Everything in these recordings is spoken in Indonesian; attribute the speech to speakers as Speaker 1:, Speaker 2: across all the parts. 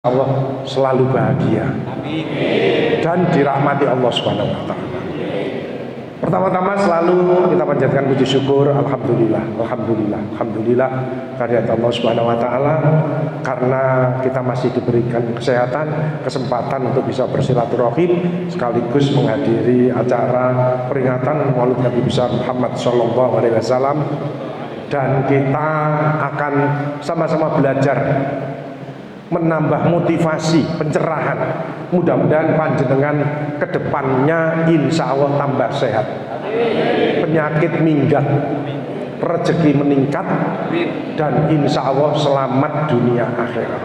Speaker 1: Allah selalu bahagia dan dirahmati Allah Subhanahu wa taala. Pertama-tama selalu kita panjatkan puji syukur, alhamdulillah kehadirat Allah Subhanahu wa taala, karena kita masih diberikan kesehatan, kesempatan untuk bisa bersilaturahim sekaligus menghadiri acara peringatan Maulid Nabi besar Muhammad sallallahu alaihi wasallam, dan kita akan sama-sama belajar menambah motivasi, pencerahan. Mudah-mudahan panjenengan kedepannya insya Allah tambah sehat, penyakit minggat, rezeki meningkat, dan insya Allah selamat dunia akhirat.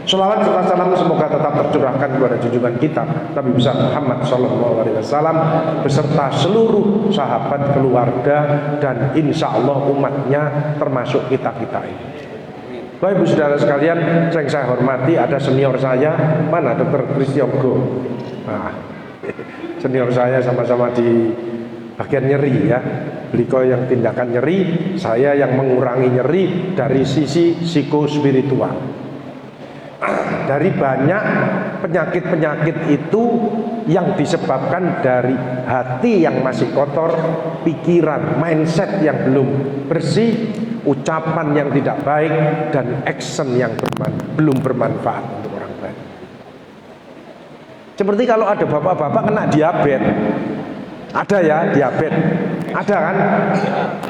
Speaker 1: Sholawat serta salam semoga tetap tercurahkan kepada junjungan kita Nabi besar Muhammad SAW beserta seluruh sahabat, keluarga, dan insya Allah umatnya termasuk kita-kita ini. Bapak Ibu saudara sekalian, yang saya hormati, ada senior saya, mana Dr. Kristiogo. Nah, senior saya sama-sama di bagian nyeri ya. Beliau yang tindakan nyeri, saya yang mengurangi nyeri dari sisi psikospiritual. Dari banyak penyakit-penyakit itu yang disebabkan dari hati yang masih kotor, pikiran, mindset yang belum bersih, ucapan yang tidak baik, dan action yang belum bermanfaat untuk orang lain. Seperti kalau ada bapak-bapak kena diabetes, ada ya diabetes, ada kan?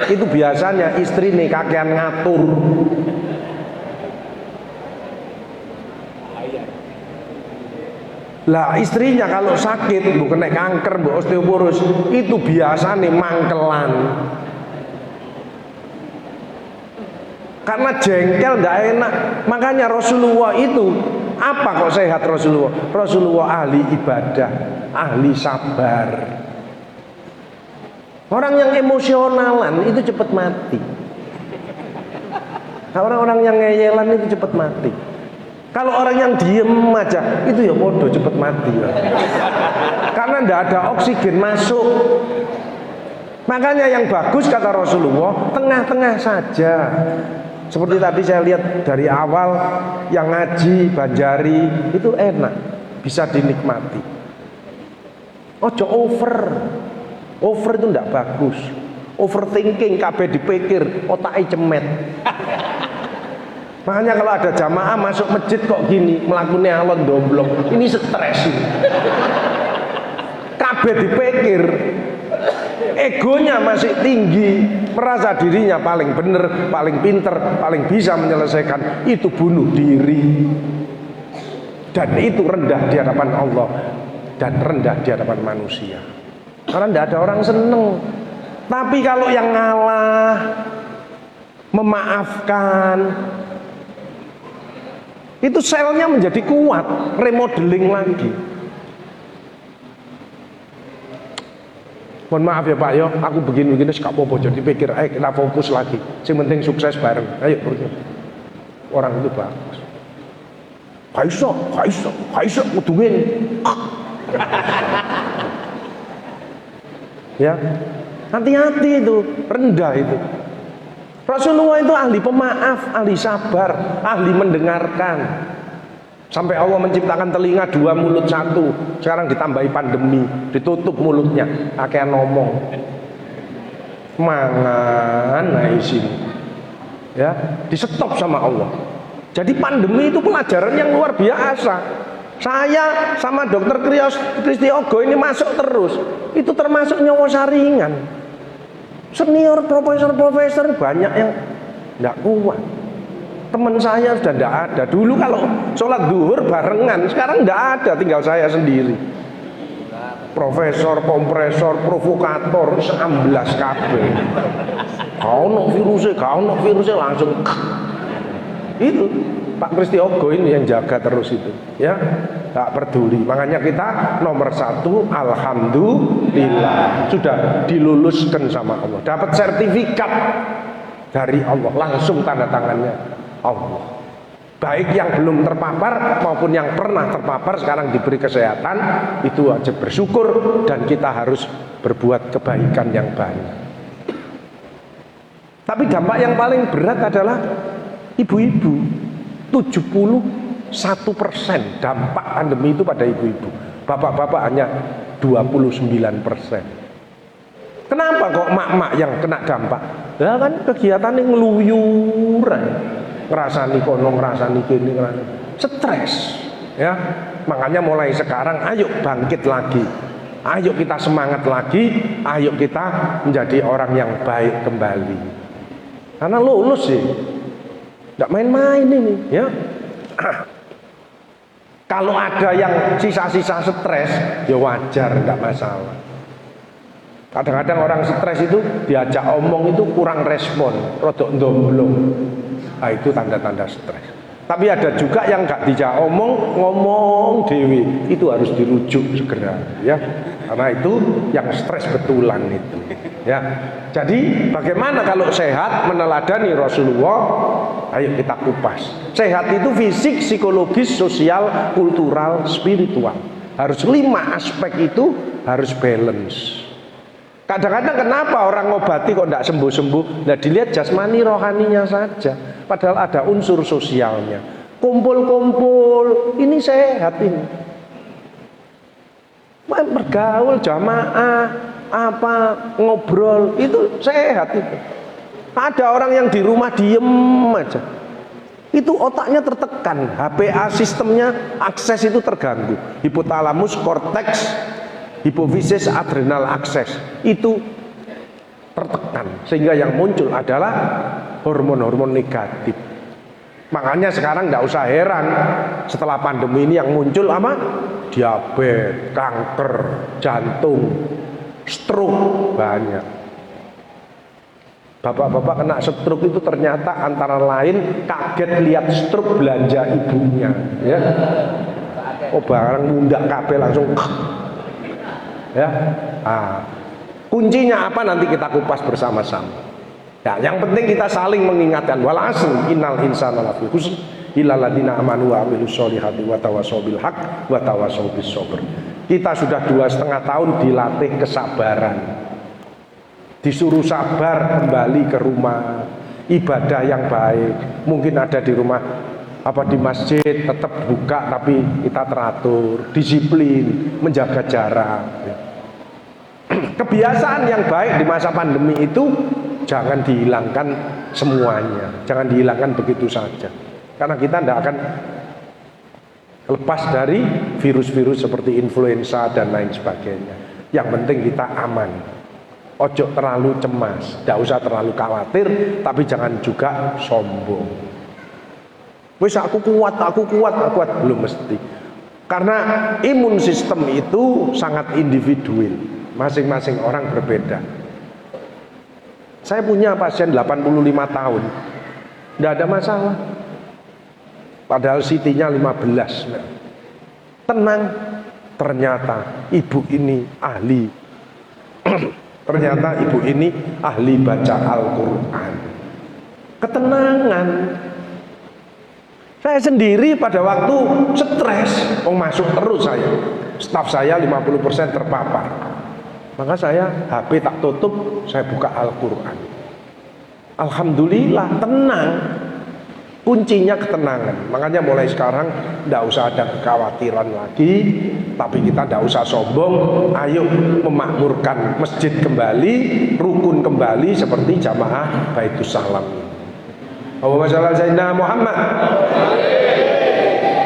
Speaker 1: Itu biasanya istri nih kakean ngatur. Lah istrinya kalau sakit, bukan kena kanker, bu osteoporus, itu biasanya mangkelan. Karena jengkel nggak enak. Makanya Rasulullah itu apa kok sehat Rasulullah? Rasulullah ahli ibadah, ahli sabar. Orang yang emosionalan itu cepat mati. Orang-orang yang ngeyelan itu cepat mati. Kalau orang yang diem aja itu ya bodoh, cepat mati ya. Karena ndak ada oksigen masuk. Makanya yang bagus kata Rasulullah tengah-tengah saja. Seperti tadi saya lihat dari awal yang ngaji Banjari itu enak, bisa dinikmati. Ojo over itu ndak bagus. Overthinking, kabeh dipikir, otaknya cemet. Makanya kalau ada jamaah masuk masjid kok gini, melakukan alon domblong, ini stres. Kabeh dipikir, egonya masih tinggi, merasa dirinya paling benar, paling pinter, paling bisa menyelesaikan, itu bunuh diri. Dan itu rendah di hadapan Allah dan rendah di hadapan manusia. Karena tidak ada orang seneng. Tapi kalau yang ngalah, memaafkan, itu selnya menjadi kuat, remodeling lagi. Mohon maaf ya Pak, yo, aku begini-begini gak apa-apa, jadi pikir, ayo kita fokus lagi. Yang penting sukses bareng. Ayo pergi. Orang itu bagus. Kaiso, kudungin. Ya, hati-hati itu, rendah itu. Rasulullah itu ahli pemaaf, ahli sabar, ahli mendengarkan. Sampai Allah menciptakan telinga dua, mulut satu. Sekarang ditambahi pandemi, ditutup mulutnya, akhirnya ngomong. Mangan sini. Ya, di-stop sama Allah. Jadi pandemi itu pelajaran yang luar biasa. Saya sama Dr. Kristiogo ini masuk terus. Itu termasuk nyawa saringan. Senior profesor banyak yang tidak kuat. Teman saya sudah tidak ada. Dulu kalau sholat duhur barengan, sekarang tidak ada, tinggal saya sendiri. Profesor, kompresor, provokator, 11 kabel. Kau no virusnya langsung. Itu Pak Kristiogo ini yang jaga terus itu, ya, tak peduli. Makanya kita nomor satu, alhamdulillah sudah diluluskan sama Allah, dapat sertifikat dari Allah, langsung tanda tangannya Allah. Baik yang belum terpapar maupun yang pernah terpapar sekarang diberi kesehatan, itu wajib bersyukur dan kita harus berbuat kebaikan yang banyak. Tapi dampak yang paling berat adalah ibu-ibu. 71% dampak pandemi itu pada ibu-ibu. Bapak-bapak hanya 29%. Kenapa kok mak-mak yang kena dampak? Ya kan kegiatannya ngeluyur, ngerasani kono, ngerasani kini, stres. Ya, makanya mulai sekarang ayo bangkit lagi. Ayo kita semangat lagi, ayo kita menjadi orang yang baik kembali. Karena lulus sih, nggak main-main ini, ya. Kalau ada yang sisa-sisa stres, ya wajar, nggak masalah. Kadang-kadang orang stres itu diajak omong itu kurang respon, rodok ndomblong. Nah, itu tanda-tanda stres. Tapi ada juga yang nggak dijak omong, ngomong dewi, itu harus dirujuk segera, ya. Karena itu yang stres betulan itu, ya. Jadi bagaimana kalau sehat meneladani Rasulullah? Ayo kita kupas. Sehat itu fisik, psikologis, sosial, kultural, spiritual. Harus 5 aspek itu harus balance. Kadang-kadang kenapa orang ngobati kok tidak sembuh-sembuh? Nah, dilihat jasmani rohaninya saja. Padahal ada unsur sosialnya. Kumpul-kumpul, ini sehat ini. Bergaul jamaah, apa ngobrol itu sehat itu. Ada orang yang di rumah diem aja, itu otaknya tertekan, HPA sistemnya akses itu terganggu, hipotalamus, korteks, hipofisis, adrenal akses itu tertekan, sehingga yang muncul adalah hormon-hormon negatif. Makanya sekarang tidak usah heran setelah pandemi ini yang muncul apa? Diabetes, kanker, jantung, stroke banyak. Bapak-bapak kena stroke itu ternyata antara lain kaget lihat stroke belanja ibunya, ya. Oh barang mundak kabel langsung, ya. Kuncinya apa nanti kita kupas bersama-sama. Ya, yang penting kita saling mengingatkan. Wal asr innal insana lafi khusr illal ladzina amanu wa amilus sholihati wa tawassaw bil haqq wa tawassaw bis sabr. Kita sudah 2,5 tahun dilatih kesabaran. Disuruh sabar kembali ke rumah, ibadah yang baik. Mungkin ada di rumah apa di masjid tetap buka tapi kita teratur, disiplin, menjaga jarak. Kebiasaan yang baik di masa pandemi itu jangan dihilangkan semuanya, jangan dihilangkan begitu saja. Karena kita tidak akan lepas dari virus-virus seperti influenza dan lain sebagainya. Yang penting kita aman. Ojo terlalu cemas, tidak usah terlalu khawatir, tapi jangan juga sombong. Wis aku kuat, belum mesti. Karena imun sistem itu sangat individual, masing-masing orang berbeda. Saya punya pasien 85 tahun, tidak ada masalah. Padahal CT-nya 15. Tenang, ternyata ibu ini ahli. Ternyata ibu ini ahli baca Al-Quran. Ketenangan. Saya sendiri pada waktu stres, masuk terus saya. Staf saya 50% terpapar. Maka saya HP tak tutup, saya buka Al-Quran. Alhamdulillah tenang. Kuncinya ketenangan. Makanya mulai sekarang tidak usah ada kekhawatiran lagi, tapi kita tidak usah sombong. Ayo memakmurkan masjid kembali, rukun kembali seperti jamaah Baitus Salam. Allahumma shalli ala sayyidina Muhammad.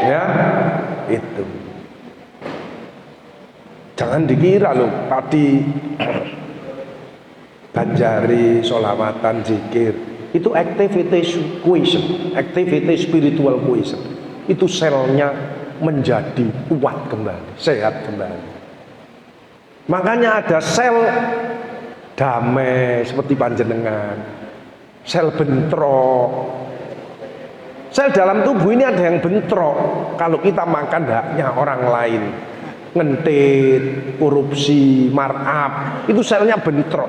Speaker 1: Ya, itu. Jangan dikira loh tadi Banjari, sholawatan, zikir itu activity question, activity spiritual question. Itu selnya menjadi kuat kembali, sehat kembali. Makanya ada sel damai seperti panjenengan, sel bentrok. Sel dalam tubuh ini ada yang bentrok kalau kita makan haknya orang lain, ngentit, korupsi, markup, itu selnya bentrok.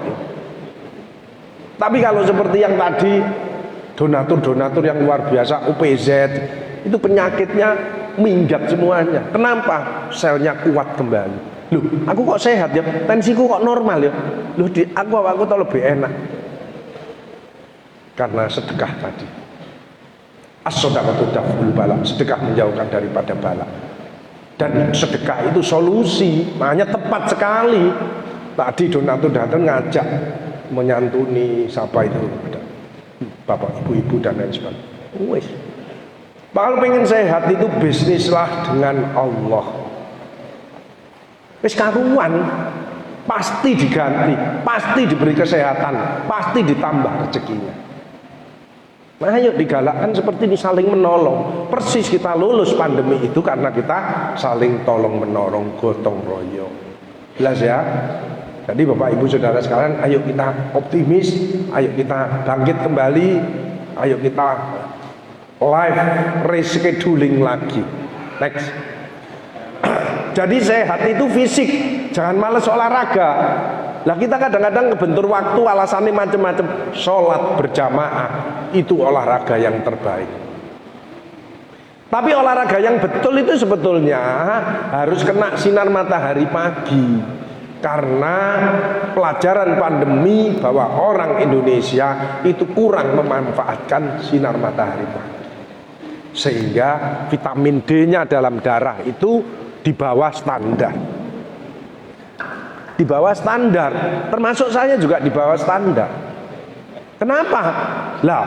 Speaker 1: Tapi kalau seperti yang tadi, donatur-donatur yang luar biasa, UPZ, itu penyakitnya minggat semuanya. Kenapa? Selnya kuat kembali. Loh, aku kok sehat ya? Tensiku kok normal ya? Loh, aku tahu lebih enak. Karena sedekah tadi. As-shadaqatu daf'ul bala, sedekah menjauhkan daripada bala. Dan sedekah itu solusi, makanya tepat sekali. Tadi Donato datang ngajak menyantuni siapa itu, bapak ibu-ibu dan lain sebagainya. Wes. Kalau pengen sehat itu bisnislah dengan Allah. Wes karuan, pasti diganti, pasti diberi kesehatan, pasti ditambah rezekinya. Nah, ayo digalakkan seperti ini, saling menolong. Persis kita lulus pandemi itu karena kita saling tolong menolong, gotong royong. Jelas ya? Jadi Bapak Ibu Saudara sekalian, ayo kita optimis, ayo kita bangkit kembali, ayo kita live rescheduling lagi. Next. Jadi sehat itu fisik, jangan males olahraga. Lah kita kadang-kadang kebentur waktu, alasannya macam-macam. Sholat berjamaah itu olahraga yang terbaik. Tapi olahraga yang betul itu sebetulnya harus kena sinar matahari pagi. Karena pelajaran pandemi bahwa orang Indonesia itu kurang memanfaatkan sinar matahari pagi, sehingga vitamin D-nya dalam darah itu di bawah standar. Di bawah standar, termasuk saya juga di bawah standar. Kenapa? Lah,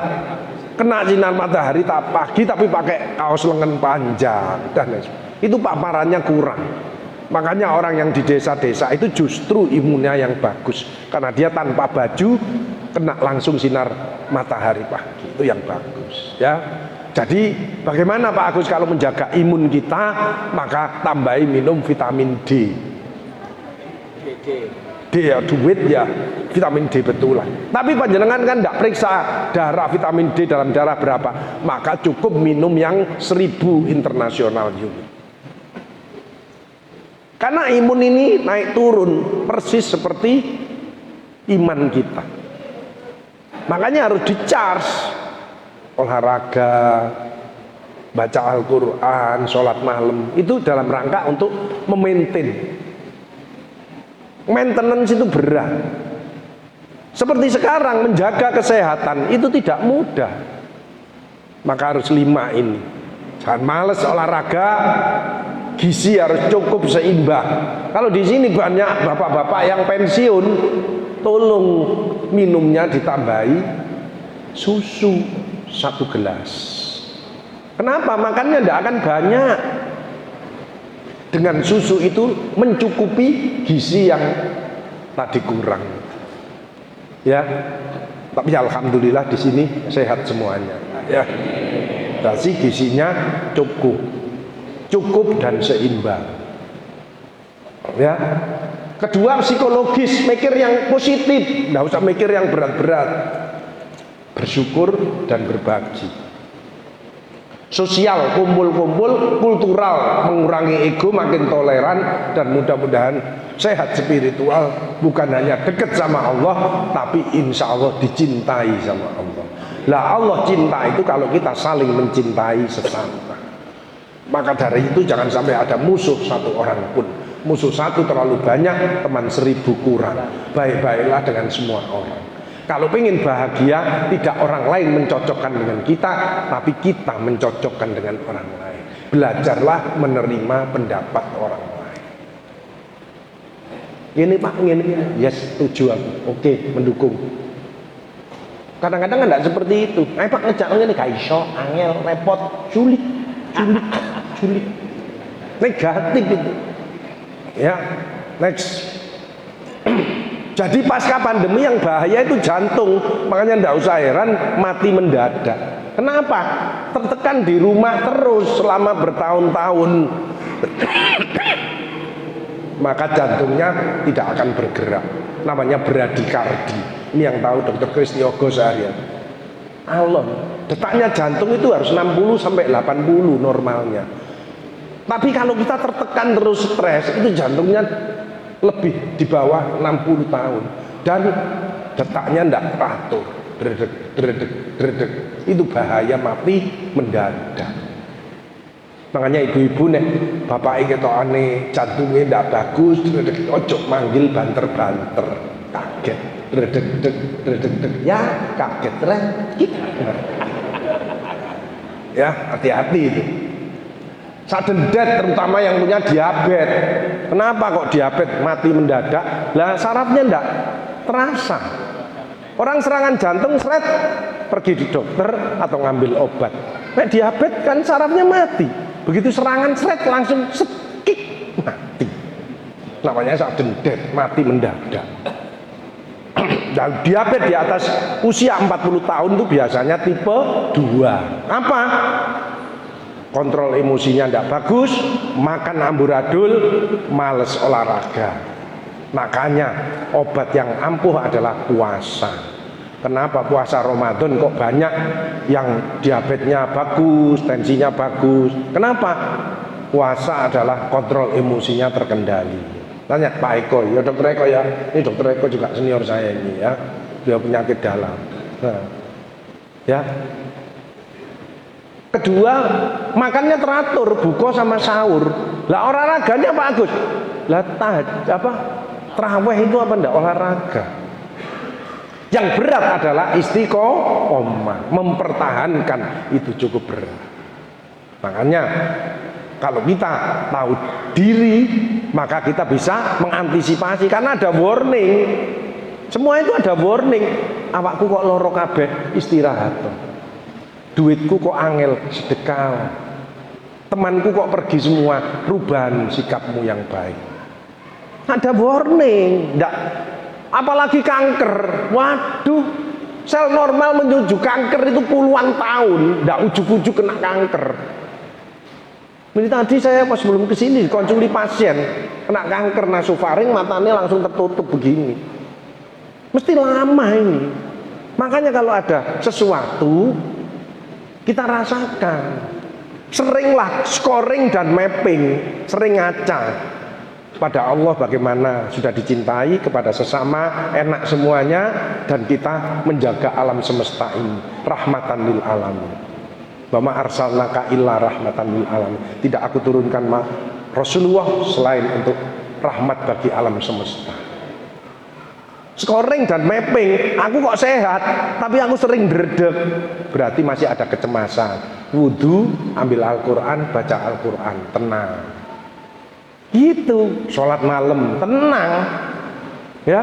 Speaker 1: kena sinar matahari pagi tapi pakai kaos lengan panjang dan itu paparannya kurang. Makanya orang yang di desa-desa itu justru imunnya yang bagus, karena dia tanpa baju kena langsung sinar matahari pagi, itu yang bagus ya. Jadi bagaimana Pak Agus kalau menjaga imun kita? Maka tambahi minum vitamin D. D ya, duit ya, vitamin D betulan. Tapi panjenengan kan tidak periksa darah vitamin D dalam darah berapa, maka cukup minum yang 1000 international unit. Karena imun ini naik turun persis seperti iman kita. Makanya harus di-charge. Olahraga, baca Al-Quran, sholat malam, itu dalam rangka untuk memaintain. Maintenance itu berat. Seperti sekarang menjaga kesehatan itu tidak mudah. Maka harus 5 ini. Jangan males olahraga, gizi harus cukup seimbang. Kalau di sini banyak bapak-bapak yang pensiun, tolong minumnya ditambahi susu 1 gelas. Kenapa? Makannya tidak akan banyak. Dengan susu itu mencukupi gizi yang tadi kurang. Ya. Tapi alhamdulillah di sini sehat semuanya. Ya. Jadi gizinya cukup. Cukup dan seimbang. Ya. Kedua, psikologis, mikir yang positif, nggak usah mikir yang berat-berat. Bersyukur dan berbagi. Sosial, kumpul-kumpul, kultural, mengurangi ego, makin toleran, dan mudah-mudahan sehat spiritual, bukan hanya dekat sama Allah, tapi insya Allah dicintai sama Allah. Lah Allah cinta itu kalau kita saling mencintai sesama. Maka dari itu jangan sampai ada musuh satu orang pun. Musuh satu terlalu banyak, teman 1000 kurang. Baik-baiklah dengan semua orang. Kalau ingin bahagia, tidak orang lain mencocokkan dengan kita, tapi kita mencocokkan dengan orang lain. Belajarlah menerima pendapat orang lain. Ini Pak, ini yes, setuju aku. Oke, mendukung. Kadang-kadang enggak seperti itu. Pak ngejak ngene gak iso, angel, repot, sulit. Negatif itu. Ya, next. Jadi pasca pandemi yang bahaya itu jantung. Makanya tidak usah heran mati mendadak. Kenapa? Tertekan di rumah terus selama bertahun-tahun. Maka jantungnya tidak akan bergerak. Namanya bradikardi. Ini yang tahu Dr. Kristiogo seharian. Alon, detaknya jantung itu harus 60 sampai 80 normalnya. Tapi kalau kita tertekan terus stres, itu jantungnya lebih di bawah 60 tahun dan detaknya tidak teratur, dredeg. Itu bahaya mati mendadak. Makanya ibu-ibu nek bapak ketokane jantungnya tidak bagus, ojo manggil banter-banter, kaget, dredeg, ya kaget Ya, hati-hati itu. Sudden death terutama yang punya diabetes. Kenapa kok diabetes mati mendadak? Lah sarafnya enggak terasa. Orang serangan jantung seret pergi di dokter atau ngambil obat. Nek diabetes kan sarafnya mati. Begitu serangan seret langsung sekik mati. Namanya sudden death, mati mendadak. Dan diabetes di atas usia 40 tahun itu biasanya tipe 2. Apa? Kontrol emosinya tidak bagus, makan amburadul, males olahraga. Makanya obat yang ampuh adalah puasa. Kenapa puasa Ramadan kok banyak yang diabetesnya bagus, tensinya bagus? Kenapa? Puasa adalah kontrol emosinya terkendali. Tanya Pak Eko, ya dokter Eko ya. Ini dokter Eko juga senior saya ini ya. Dia penyakit dalam. Nah, ya. Kedua, makannya teratur, buka sama sahur. Lah olahraganya Pak Agus. Lah terawih itu apa enggak olahraga? Yang berat adalah istiqomah, mempertahankan itu cukup berat. Makanya kalau kita tahu diri, maka kita bisa mengantisipasi karena ada warning. Semua itu ada warning. Awakku kok loro kabeh, istirahat. Duitku kok angel, sedekah. Temanku kok pergi semua, rubahan sikapmu yang baik. Ada warning, enggak. Apalagi kanker. Waduh, sel normal menuju kanker itu puluhan tahun, enggak ujuk-ujuk kena kanker. Ini tadi saya pas sebelum kesini konsuli pasien kena kanker nasofaring, matanya langsung tertutup begini. Mesti lama ini. Makanya kalau ada sesuatu kita rasakan. Seringlah scoring dan mapping, sering ngaca pada Allah bagaimana sudah dicintai kepada sesama, enak semuanya, dan kita menjaga alam semesta ini rahmatan lil alamin. Wa ma arsalnaka illa rahmatan lil alamin. Tidak aku turunkan Rasulullah selain untuk rahmat bagi alam semesta. Scoring dan mapping, aku kok sehat tapi aku sering dredeg, berarti masih ada kecemasan. Wudu, ambil Al-Quran, baca Al-Quran, tenang. Gitu, sholat malam, tenang. Ya,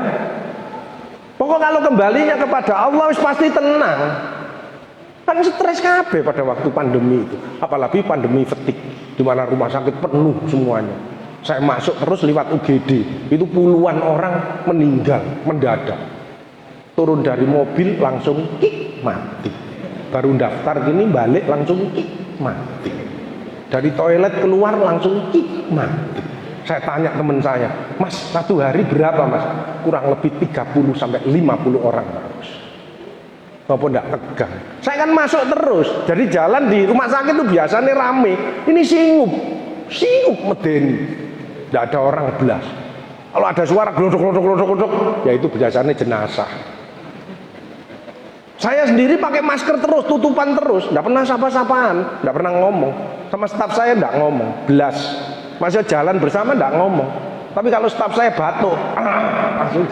Speaker 1: pokok kalau kembalinya kepada Allah pasti tenang. Kan stres kabeh pada waktu pandemi itu, apalagi pandemi fatigue, di mana rumah sakit penuh semuanya. Saya masuk terus lewat UGD, itu puluhan orang meninggal mendadak. Turun dari mobil langsung mati. Baru daftar gini balik langsung mati. Dari toilet keluar langsung mati. Saya tanya teman saya, Mas, satu hari berapa Mas? Kurang lebih 30 sampai 50 orang harus. Maupun tidak tegang. Saya kan masuk terus. Jadi jalan di rumah sakit itu biasanya rame. Ini singup medeni. Tidak ada orang belas. Kalau ada suara glodok, ya itu biasanya jenazah. Saya sendiri pakai masker terus, tutupan terus, tidak pernah sapa-sapaan, tidak pernah ngomong. Sama staf saya tidak ngomong, belas. Masih jalan bersama tidak ngomong. Tapi kalau staf saya batuk, langsung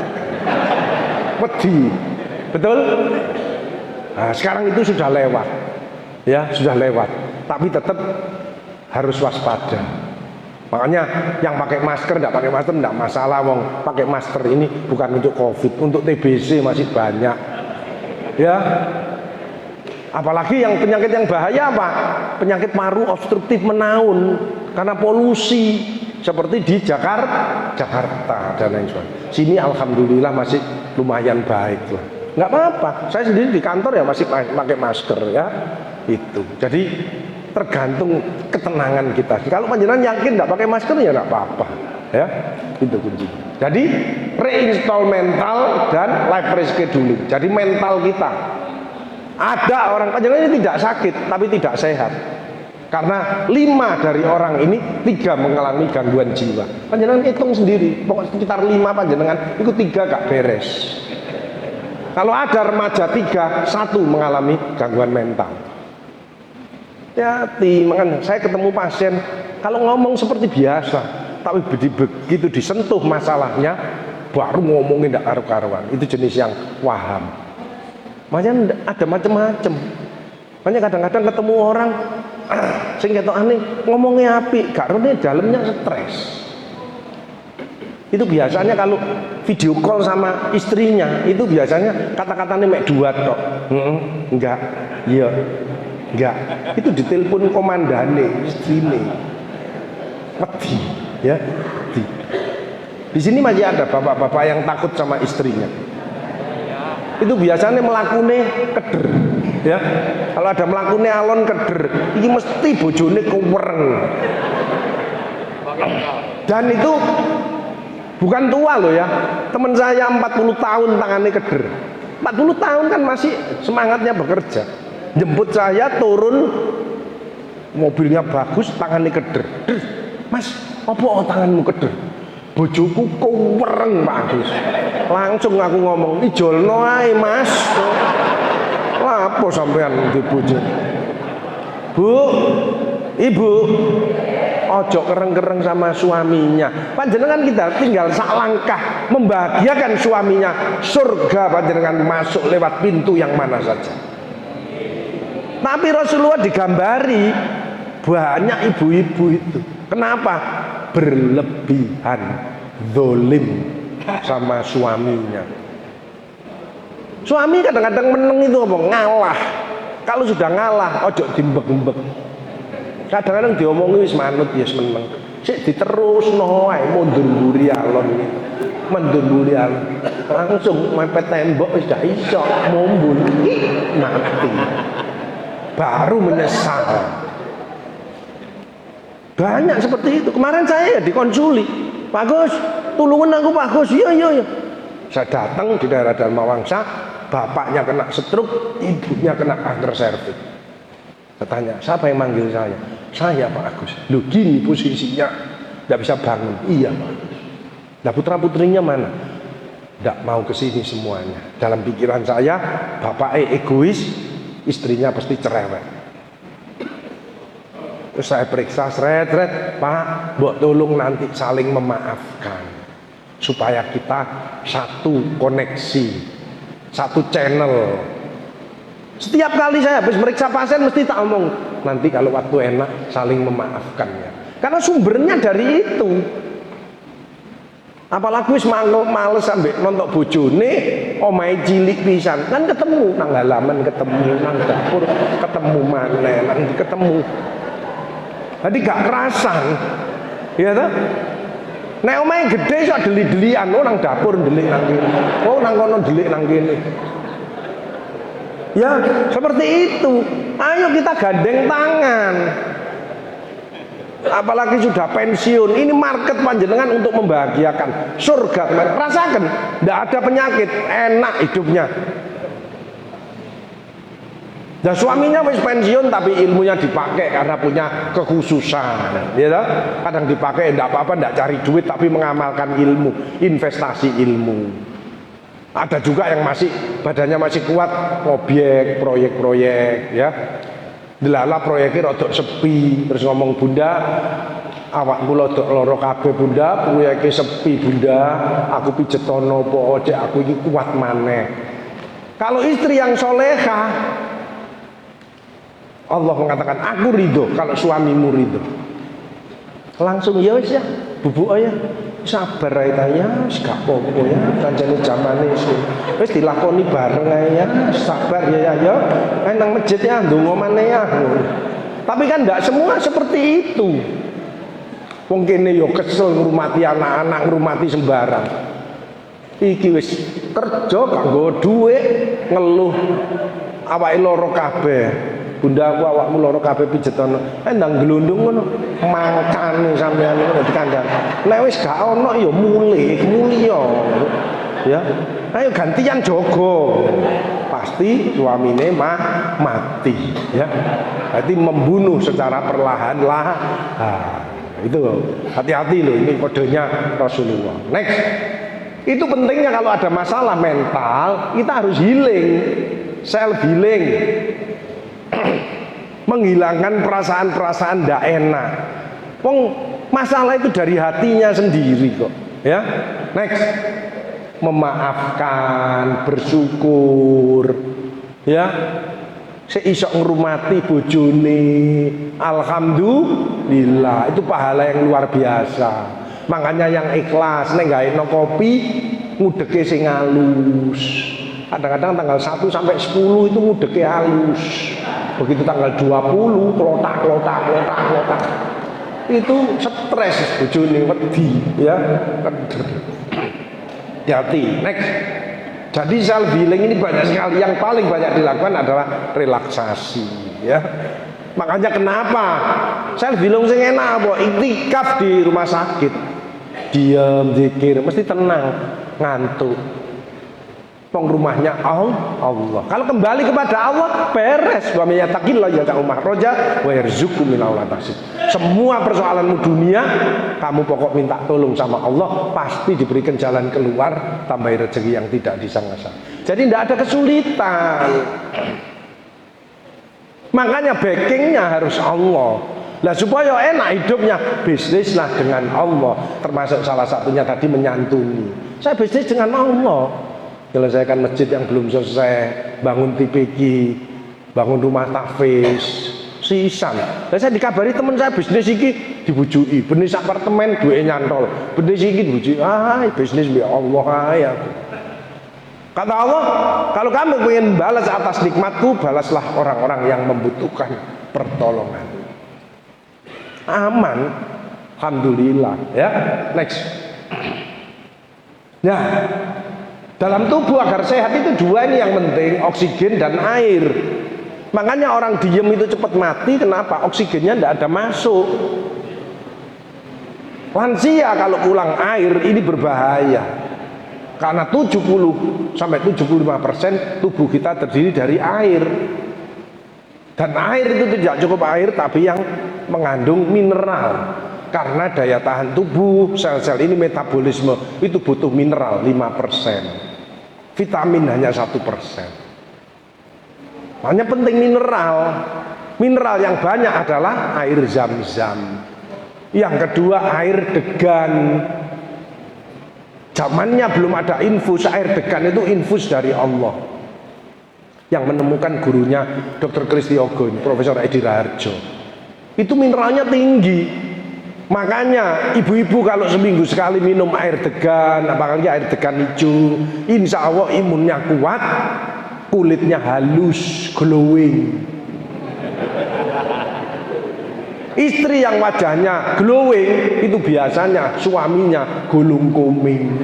Speaker 1: wedi. Betul? Nah, sekarang itu sudah lewat, ya sudah lewat. Tapi tetap harus waspada. Makanya yang pakai masker, tidak pakai masker tidak masalah, wong pakai masker ini bukan untuk COVID, untuk TBC masih banyak. Ya, apalagi yang penyakit yang bahaya apa? Penyakit paru obstruktif menaun karena polusi seperti di Jakarta dan lain sebagainya. Sini alhamdulillah masih lumayan baik lah. Nggak apa-apa. Saya sendiri di kantor ya masih pakai masker ya. Itu. Jadi tergantung ketenangan kita. Kalau panjenengan yakin tidak pakai masker ya tidak apa-apa. Ya, itu kunci. Jadi reinstall mental dan life rescheduling. Jadi mental kita. Ada orang panjenengan ini tidak sakit tapi tidak sehat. Karena 5 dari orang ini 3 mengalami gangguan jiwa. Panjenengan hitung sendiri. Pokoknya sekitar 5 panjenengan itu 3 gak beres. Kalau ada remaja 3, 1 mengalami gangguan mental. Hati, makanya saya ketemu pasien kalau ngomong seperti biasa, tapi begitu disentuh masalahnya baru ngomongin tidak karu-karuan. Itu jenis yang waham. Makanya ada macam-macam. Makanya kadang-kadang ketemu orang sing ketokane ngomongnya apik, gak rene dalamnya stres. Itu biasanya kalau video call sama istrinya itu biasanya kata-katanya mek dua tok. Enggak. Iya. Enggak. Itu ditelepon komandane istrine. Wedi, ya. Di sini masih ada bapak-bapak yang takut sama istrinya. Itu biasanya melakune keder, ya. Kalau ada melakune alon keder, ini mesti bojone kuwereng. Dan itu bukan tua loh ya. Teman saya 40 tahun tangannya keder. 40 tahun kan masih semangatnya bekerja. Jemput saya turun, mobilnya bagus, tangannya keder. Mas, apa tanganmu keder? Bojoku kuwereng Pak Agus. Langsung aku ngomong, ijolno ae Mas. Lah apa sampean di bojo? Bu, Ibu, ojo kereng-kereng sama suaminya. Panjenengan kita tinggal sak langkah membahagiakan suaminya. Surga panjenengan masuk lewat pintu yang mana saja. Tapi Rasulullah digambari banyak ibu-ibu itu. Kenapa? Berlebihan zolim sama suaminya. Suami kadang-kadang meneng itu apa? Ngalah. Kalau sudah ngalah, ojo dimbek-mbek. Kadang-kadang diomongi wis manut ya meneng. Sik diterusno ae mundur mburi alon iki. Mundur mburi alon. Langsung mepet tembok wis gak iso mumbul. Mati. Baru menyesal. Banyak seperti itu. Kemarin saya ya dikonsuli. Pak Gus, tulungan aku Pak Gus. Iya. Saya datang di daerah Dharma Wangsa, bapaknya kena stroke, ibunya kena kanker serviks. Saya tanya, siapa yang manggil saya? Saya Pak Agus. Loh gini posisinya, tidak bisa bangun. Iya Pak Agus. Nah putra-putrinya mana? Tidak mau ke sini semuanya. Dalam pikiran saya, bapaknya egois, istrinya pasti cerewet. Terus saya periksa, seret, Pak, mbok tolong nanti saling memaafkan. Supaya kita satu koneksi, satu channel. Setiap kali saya habis meriksa pasien mesti tak omong, nanti kalau waktu enak saling memaafkan ya. Karena sumbernya dari itu. Apalagi wis males sampai nonton bojone omahe cilik pisan. Kan ketemu nang halaman, ketemu nang dapur, ketemu maneh, nang ketemu. Jadi gak kerasan. Ya toh? Nek omahe gede iso deli-delian, oh nang dapur delik nang kene. Oh nang kono delik nang kene. Ya, seperti itu. Ayo kita gandeng tangan. Apalagi sudah pensiun, ini market panjenengan untuk membahagiakan. Surga, rasakan, tidak ada penyakit, enak hidupnya. Dan suaminya wis pensiun tapi ilmunya dipakai karena punya kekhususan, ya toh? Kadang dipakai tidak apa-apa, tidak cari duit tapi mengamalkan ilmu, investasi ilmu. Ada juga yang masih badannya masih kuat, objek, proyek-proyek, ya. Delala proyeknya rodok sepi, terus ngomong Bunda, awakku rodok loro kabeh Bunda, proyeknya sepi Bunda, aku pijetono po ojek aku ini kuat maneh. Kalau istri yang soleha, Allah mengatakan aku ridho kalau suamimu ridho. Langsung ya wis ya, bubuk ya. Sabar ae ta ya, gak apa-apa ya, kancane jamane wis dilakoni bareng ae ya, sabar ya ya. Nang masjid ya ndonga maneh ya. Tapi kan ndak semua seperti itu. Wong kene yo kesel ngrumati anak-anak, ngrumati sembarang. Iki wis kerja kanggo dhuwit, ngeluh awake loro kabeh. Bunda aku awakmu loro kabeh pijetono. Ndang glundung ngono. Mangkane sampean ngono dikandhani. Nek wis gak ono ya mulya. Ya. Ayo gantian jogo. Pasti suamine mati, ya. Berarti membunuh secara perlahan-lahan. Itu hati-hati loh, ini kodenya Rasulullah. Next. Itu pentingnya kalau ada masalah mental, kita harus healing. Self healing. Menghilangkan perasaan-perasaan tidak enak. Masalah itu dari hatinya sendiri kok, ya. Next, memaafkan, bersyukur, ya. Seisok ngrumati bojone, alhamdulillah, itu pahala yang luar biasa. Makanya yang ikhlas nek gawe kopi ngudeke sing halus. Kadang-kadang tanggal 1 sampai 10 itu ngudeke halus. Begitu tanggal 20 klotak. Itu stres bojone wedi ya. Hati. Next. Jadi self healing ini banyak sekali. Yang paling banyak dilakukan adalah relaksasi ya. Makanya kenapa self healing sing enak apa? Iktikaf di rumah sakit. Diam, zikir, mesti tenang, ngantuk. Pong rumahnya Allah. Kalau kembali kepada Allah beres. Wa may yattaqillah yaj'al makhraja wa yarzuqhu min haitsu. Semua persoalanmu dunia kamu pokok minta tolong sama Allah, pasti diberikan jalan keluar, tambah rezeki yang tidak disangka-sangka. Jadi tidak ada kesulitan. Makanya backingnya harus Allah. Lah supaya enak hidupnya, bisnislah dengan Allah. Termasuk salah satunya tadi menyantuni. Saya bisnis dengan Allah. Selesaikan masjid yang belum selesai, bangun TPQ, bangun rumah tahfiz, sisan. Dan saya dikabari teman saya bisnis iki dibujui, bisnis apartemen duwe nyantol, bisnis iki dibujui, bisnis bi Allah ya. Kata Allah, kalau kamu ingin balas atas nikmatku, balaslah orang-orang yang membutuhkan pertolongan. Aman, alhamdulillah ya. Next. Nah, dalam tubuh agar sehat itu dua ini yang penting, oksigen dan air. Makanya orang diem itu cepat mati, kenapa? Oksigennya tidak ada masuk. Lansia kalau kurang air ini berbahaya. Karena 70 sampai 75% tubuh kita terdiri dari air. Dan air itu tidak cukup air, tapi yang mengandung mineral. Karena daya tahan tubuh, sel-sel ini metabolisme itu butuh mineral 5%. Vitamin hanya 1%. Makanya penting mineral. Mineral yang banyak adalah air zam-zam. Yang kedua air degan. Zamannya belum ada infus, air degan itu infus dari Allah. Yang menemukan gurunya Dr. Kristi Ogo, Profesor Edi Raharjo. Itu mineralnya tinggi. Makanya ibu-ibu kalau seminggu sekali minum air degan, apalagi air degan hijau, insya Allah imunnya kuat, kulitnya halus, glowing. Istri yang wajahnya glowing itu biasanya suaminya gulung kuming.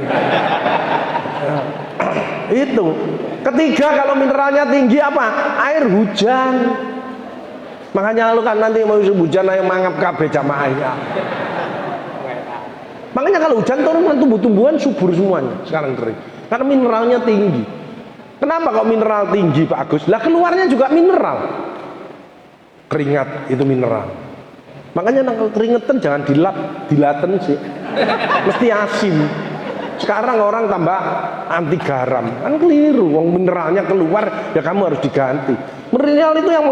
Speaker 1: Itu. Ketiga, kalau mineralnya tinggi apa? Air hujan. Makanya lu kan nanti mau hujan ayo mangap kabeh jamaahnya. Makanya kalau hujan turun kan tumbuh-tumbuhan subur semuanya. Sekarang kering. Karena mineralnya tinggi. Kenapa kok mineral tinggi Pak Agus? Lah keluarnya juga mineral. Keringat itu mineral. Makanya kalau keringetan jangan dilaten sih. Mesti asin. Sekarang orang tambah anti garam. Kan keliru. Wong mineralnya keluar ya kamu harus diganti. Mineral itu yang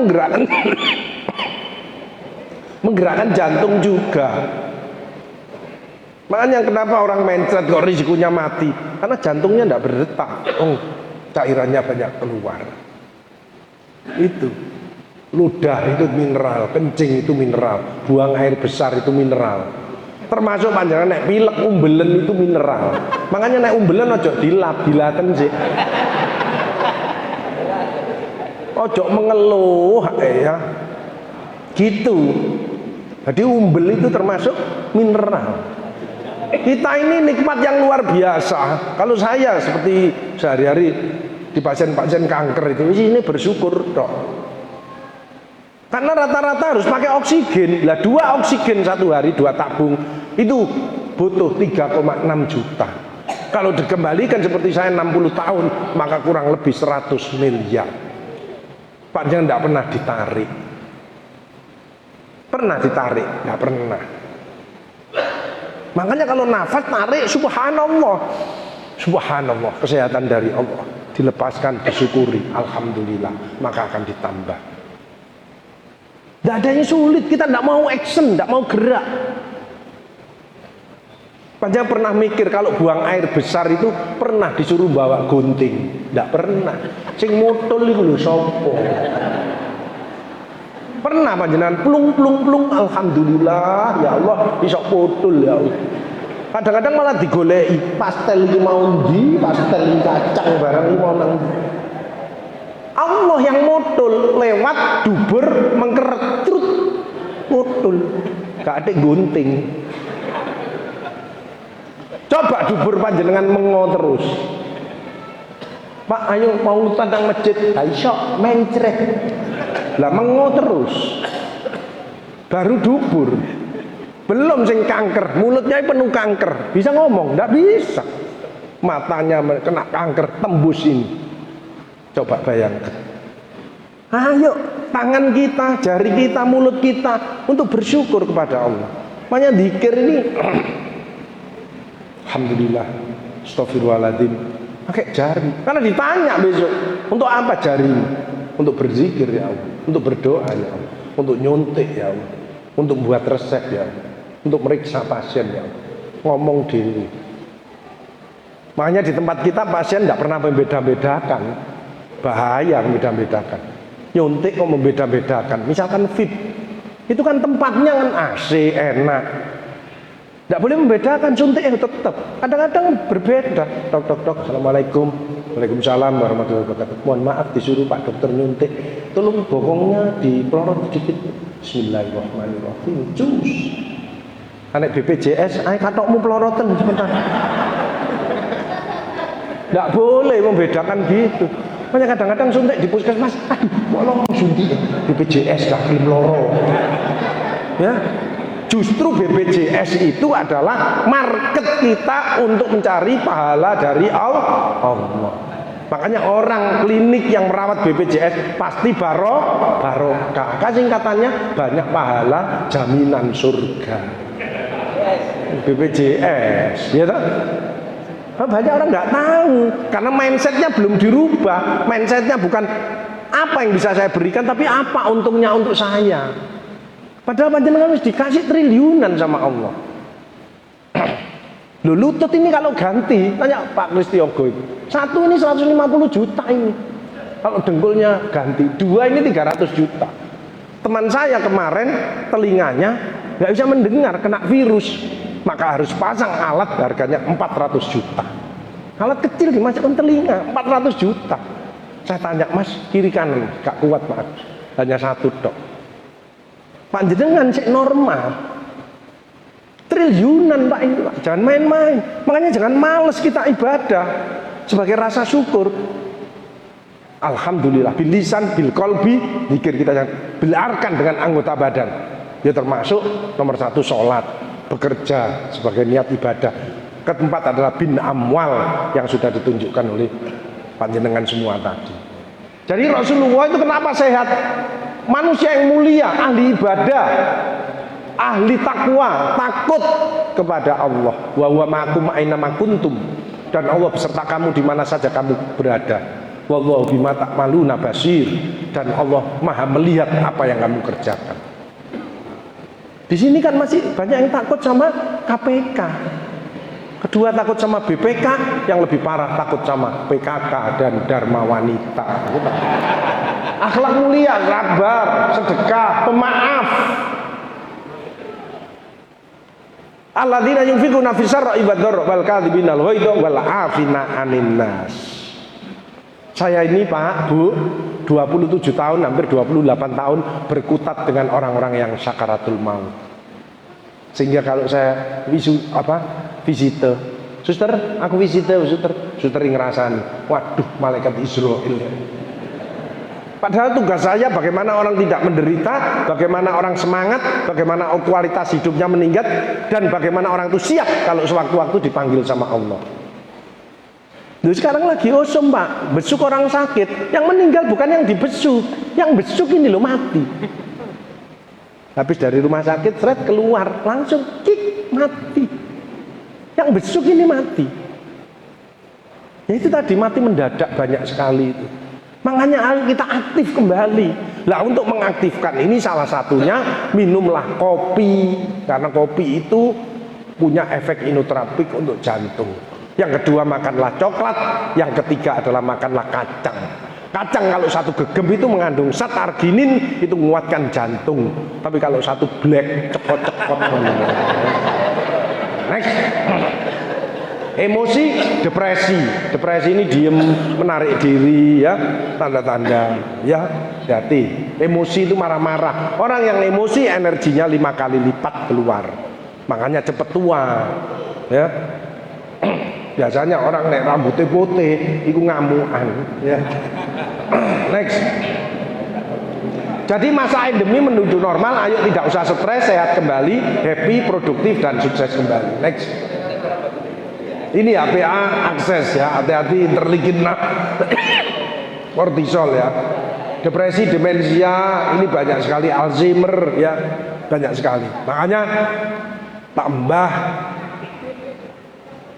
Speaker 1: menggerakkan jantung juga. Makanya kenapa orang mencret kok risikonya mati? Karena jantungnya tidak berdetak. Cairannya banyak keluar. Itu. Ludah itu mineral, kencing itu mineral, buang air besar itu mineral. Termasuk panjangan nek pilek umbelen itu mineral. Makanya nek umbelen ojo dilap, dilaten sih. Ojo mengeluh ya. Gitu. Jadi umbel itu termasuk mineral. Kita ini nikmat yang luar biasa. Kalau saya seperti sehari-hari di pasien-pasien kanker itu ini bersyukur dok. Karena rata-rata harus pakai oksigen. Lah 2 oksigen satu hari 2 tabung itu butuh 3,6 juta. Kalau dikembalikan seperti saya 60 tahun maka kurang lebih 100 miliar. Pak jangan tidak pernah ditarik. Pernah ditarik? Tidak pernah. Makanya kalau nafas tarik subhanallah. Subhanallah, kesehatan dari Allah. Dilepaskan, disyukuri, alhamdulillah, maka akan ditambah. Tidak ada yang sulit, kita tidak mau action, tidak mau gerak. Panjang pernah mikir kalau buang air besar itu pernah disuruh bawa gunting? Tidak pernah. Sing motol itu lho sopo. Pernah panjenengan plung, alhamdulillah ya Allah iso putul ya Allah. Kadang-kadang malah digoleki pastel iki mau ndi, pastel iki kacang barang iki mau nang. Allah yang mutul lewat dubur mengkeret trut mutul. Gak ada gunting. Coba dubur panjenengan mengo terus. Pak ayo mau tandang masjid, gak iso mencret. Lah mengo terus. Baru dubur. Belum sing kanker, mulutnya penuh kanker. Bisa ngomong? Nggak bisa. Matanya kena kanker, tembus ini. Coba bayangkan. Ayo tangan kita, jari kita, mulut kita untuk bersyukur kepada Allah. Makanya zikir ini alhamdulillah, astagfirullahaladzim, pakai jari. Karena ditanya besok, untuk apa jari? Untuk berzikir ya Allah, untuk berdoa ya Allah, untuk nyuntik ya Allah, untuk buat resep ya Allah, untuk meriksa pasien ya Allah, ngomong diri. Makanya di tempat kita pasien tidak pernah membeda-bedakan, bahaya membeda-bedakan. Nyuntik kok membeda-bedakan. Misalkan fit, itu kan tempatnya kan AC enak. Tidak boleh membedakan, suntik tetap. Kadang-kadang berbeda. Dok, assalamualaikum, waalaikumsalam warahmatullahi wabarakatuh. Mohon maaf disuruh Pak Dokter nyuntik. Tolong bokongnya dipelorot sedikit. Bismillahirrahmanirrahim. Cus. Anak BPJS, ayo katokmu pelorotan sebentar. Tidak boleh membedakan gitu. Makanya kadang-kadang suntik di puskesmas, aduh, bolong suntik BPJS gak gelem loro. Ya. Justru BPJS itu adalah market kita untuk mencari pahala dari Allah. Makanya orang klinik yang merawat BPJS pasti barokah. Singkatannya banyak pahala, jaminan surga. BPJS, ya tak? Banyak orang nggak tahu karena mindsetnya belum dirubah. Mindsetnya bukan apa yang bisa saya berikan, tapi apa untungnya untuk saya. Padahal panjenengan harus dikasih triliunan sama Allah. Loh, lutut ini kalau ganti, tanya Pak Kristiogo itu. Satu ini 150 juta ini. Kalau dengkulnya ganti, dua ini 300 juta. Teman saya kemarin telinganya nggak bisa mendengar, kena virus. Maka harus pasang alat harganya 400 juta. Alat kecil dimasukkan telinga, 400 juta. Saya tanya, Mas, kiri kanan, gak kuat Pak. Hanya satu dok. Panjenengan sik normal. Triliunan Pak ini Pak. Jangan main-main. Makanya jangan males kita ibadah sebagai rasa syukur. Alhamdulillah bil lisan bil qalbi, zikir kita yang belarkan dengan anggota badan. Ya termasuk nomor 1 sholat, bekerja sebagai niat ibadah. Keempat adalah bin amwal yang sudah ditunjukkan oleh panjenengan semua tadi. Jadi Rasulullah itu kenapa sehat? Manusia yang mulia, ahli ibadah, ahli takwa, takut kepada Allah. Wa huwa ma'akum aina ma kuntum. Dan Allah beserta kamu di mana saja kamu berada. Wallahu bima ta'maluna basir. Dan Allah Maha melihat apa yang kamu kerjakan. Di sini kan masih banyak yang takut sama KPK. Kedua takut sama BPK, yang lebih parah takut sama PKK dan Dharma Wanita. Akhlak mulia, sabar, sedekah, pemaaf. Alladzina yunfiquna fis sarra'i wad dharra wal kadhibina al ghaidha wal 'afina 'anil nas. Saya ini Pak, Bu, 27 tahun, hampir 28 tahun berkutat dengan orang-orang yang sakaratul maut. Sehingga kalau saya visite, suster, aku visite, suster ngerasani, waduh malaikat Israel. Padahal tugas saya bagaimana orang tidak menderita, bagaimana orang semangat, bagaimana kualitas hidupnya meningkat, dan bagaimana orang itu siap kalau sewaktu-waktu dipanggil sama Allah. Loh, sekarang lagi osum Pak, besuk orang sakit, yang meninggal bukan yang dibesuk, yang besuk ini loh mati. Habis dari rumah sakit, Fred keluar, langsung kik, mati. Yang besuk ini mati. Ya itu tadi mati mendadak banyak sekali itu. Makanya ayo kita aktif kembali. Lah untuk mengaktifkan ini salah satunya minumlah kopi. Karena kopi itu punya efek inoterapik untuk jantung. Yang kedua makanlah coklat. Yang ketiga adalah makanlah kacang. Kacang kalau satu gegem itu mengandung zat arginin, itu menguatkan jantung. Tapi kalau satu black cepot-cepot. Next. Emosi, depresi. Depresi ini diem, menarik diri, ya, tanda-tanda, ya, hati. Emosi itu marah-marah. Orang yang emosi energinya 5 kali lipat keluar. Makanya cepet tua, ya. Biasanya orang nek rambutnya putih, itu ngamuan, ya. Next. Jadi masa endemi menuju normal, ayo tidak usah stres, sehat kembali, happy, produktif, dan sukses kembali. Next. Ini HPA akses, ya, hati-hati interleukin kortisol, ya. Depresi, demensia, ini banyak sekali, Alzheimer, ya, banyak sekali. Makanya tambah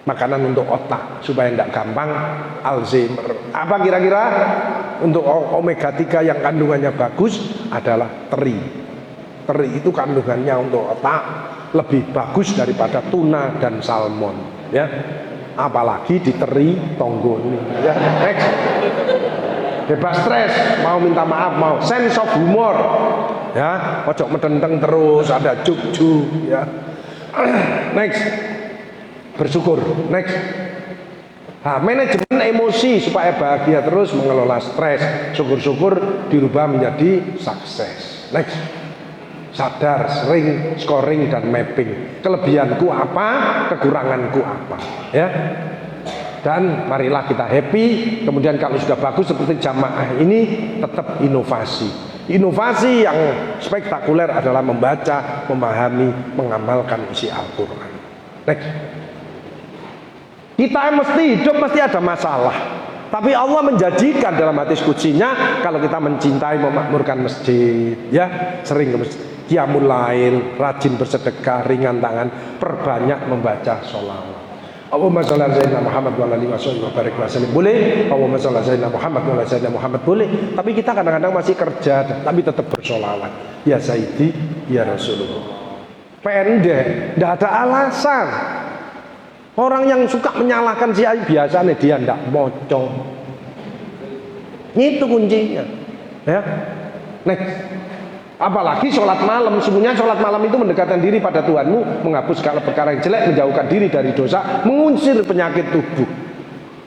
Speaker 1: makanan untuk otak supaya tidak gampang Alzheimer. Apa kira-kira? Untuk omega 3 yang kandungannya bagus adalah teri. Teri itu kandungannya untuk otak lebih bagus daripada tuna dan salmon, ya. Apalagi di teri tonggo ini, ya. Next. Bebas stres, mau minta maaf, mau sense of humor, ya. Ojo medenteng terus, ada juk-juk, ya. Next. Bersyukur. Next. Nah, manajemen emosi supaya bahagia terus, mengelola stres. Syukur-syukur dirubah menjadi sukses. Next. Sadar, sering scoring dan mapping. Kelebihanku apa, kekuranganku apa, ya. Dan marilah kita happy. Kemudian kalau sudah bagus seperti jamaah ini, tetap inovasi. Inovasi yang spektakuler adalah membaca, memahami, mengamalkan isi Al-Quran. Next. Kita mesti hidup mesti ada masalah, tapi Allah menjanjikan dalam hadis qudsinya kalau kita mencintai, memakmurkan masjid, ya, sering ke masjid, qiyamul lail, rajin bersedekah, ringan tangan, perbanyak membaca sholawat. Allahumma sholli ala sayyidina Muhammad wa ala alihi wa barik wa sallim. Boleh, Allahumma sholli ala sayyidina Muhammad wa ala sayyidina Muhammad, boleh. Tapi kita kadang-kadang masih kerja, tapi tetap bersholawat. Ya Sayyidi, ya Rasulullah. Pendek, tidak ada alasan. Orang yang suka menyalahkan si Ayub biasanya dia tidak moco. Itu kuncinya, ya. Next. Apalagi sholat malam. Sebenarnya sholat malam itu mendekatkan diri pada Tuhanmu, menghapus segala perkara yang jelek, menjauhkan diri dari dosa, mengusir penyakit tubuh.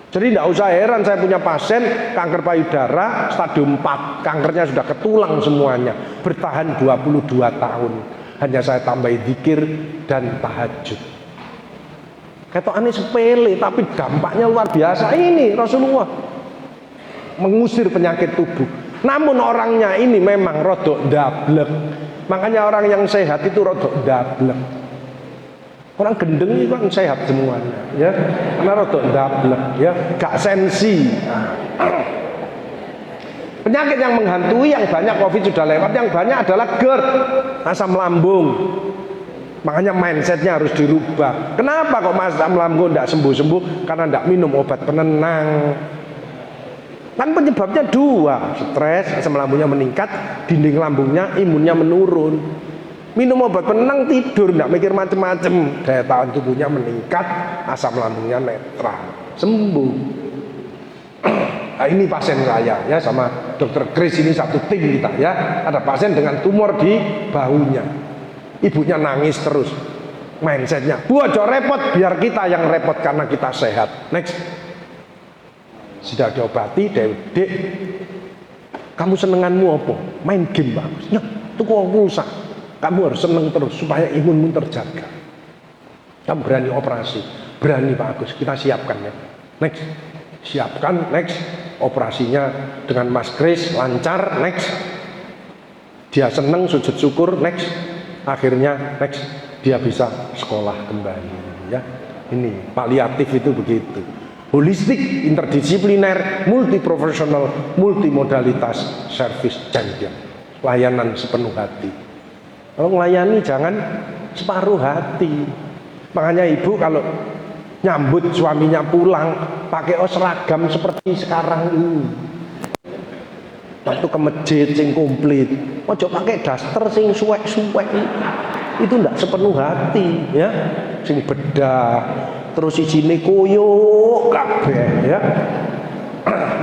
Speaker 1: Jadi tidak usah heran, saya punya pasien kanker payudara stadium 4, kankernya sudah ke tulang semuanya, bertahan 22 tahun. Hanya saya tambahin zikir dan tahajud. Ketokannya sepele, tapi dampaknya luar biasa. Ini Rasulullah mengusir penyakit tubuh. Namun orangnya ini memang rodok dablek. Makanya orang yang sehat itu rodok dablek. Orang gendeng itu kan sehat semuanya, ya. Karena rodok dablek, ya, gak sensi. Penyakit yang menghantui yang banyak, COVID sudah lewat, yang banyak adalah GERD, asam lambung. Makanya mindsetnya harus dirubah. Kenapa kok asam lambung tidak sembuh-sembuh? Karena tidak minum obat penenang. Kan penyebabnya dua, stres, asam lambungnya meningkat, dinding lambungnya, imunnya menurun. Minum obat penenang tidur, tidak mikir macam-macam, daya tahan tubuhnya meningkat, asam lambungnya netral, sembuh. Nah, ini pasien saya, ya, sama dokter Chris, ini satu tim kita, ya. Ada pasien dengan tumor di bahunya. Ibunya nangis terus. Mindsetnya, bu aja repot, biar kita yang repot karena kita sehat. Next. Sudah diobati, dek, kamu senenganmu apa? Main game bagus. Ya, tuku pulsa. Kamu harus seneng terus supaya imunmu terjaga. Kamu berani operasi, berani Pak Agus, kita siapkan, ya. Next. Siapkan, next. Operasinya dengan Mas Kris lancar, next. Dia seneng, sujud syukur, next. Akhirnya next dia bisa sekolah kembali, ya. Ini paliatif itu begitu. Holistik, interdisipliner, multiprofesional, multimodalitas, service champion. Layanan sepenuh hati. Kalau melayani jangan separuh hati. Makanya ibu kalau nyambut suaminya pulang pakai seragam seperti sekarang ini. Waktu ke masjid sing komplit, ojo pakai daster sing suwek-suwek, itu ndak sepenuh hati, ya. Sing bedah, terus isine koyo kabeh, ya.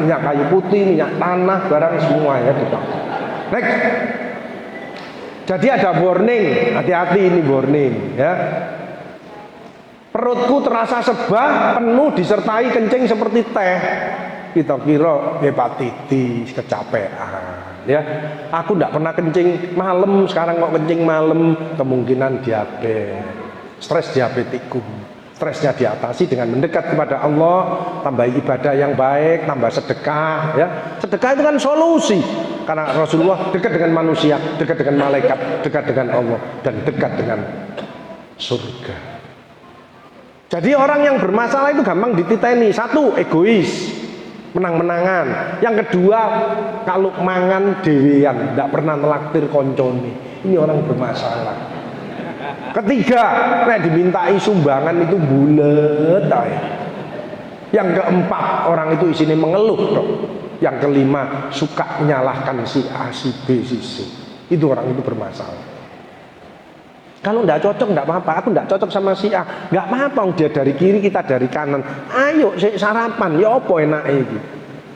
Speaker 1: minyak kayu putih, minyak tanah, barang semua ya kita. Next. Jadi ada warning, hati-hati ini warning ya. Perutku terasa sebah, penuh disertai kencing seperti teh. Kita kira hepatitis, kecapean ya. Aku tidak pernah kencing malam, sekarang kok kencing malam, kemungkinan diabetes, stres diabetikum. Stresnya diatasi dengan mendekat kepada Allah, tambah ibadah yang baik, tambah sedekah ya. Sedekah itu kan solusi. Karena Rasulullah dekat dengan manusia, dekat dengan malaikat, dekat dengan Allah, dan dekat dengan surga. Jadi orang yang bermasalah itu gampang dititeni. Satu, egois, menang-menangan. Yang kedua, kalau mangan dewean, tidak pernah nelaktir koncone. Ini orang bermasalah. Ketiga, dimintai sumbangan itu bulet. Yang keempat, orang itu isinya mengeluh dong. Yang kelima, suka menyalahkan si A, si B, si C. Itu orang itu bermasalah. Kalau tidak cocok tidak apa-apa. Aku tidak cocok sama si A, nggak apa-apa. Dia dari kiri, kita dari kanan. Ayo sarapan. Ya apa enaknya itu?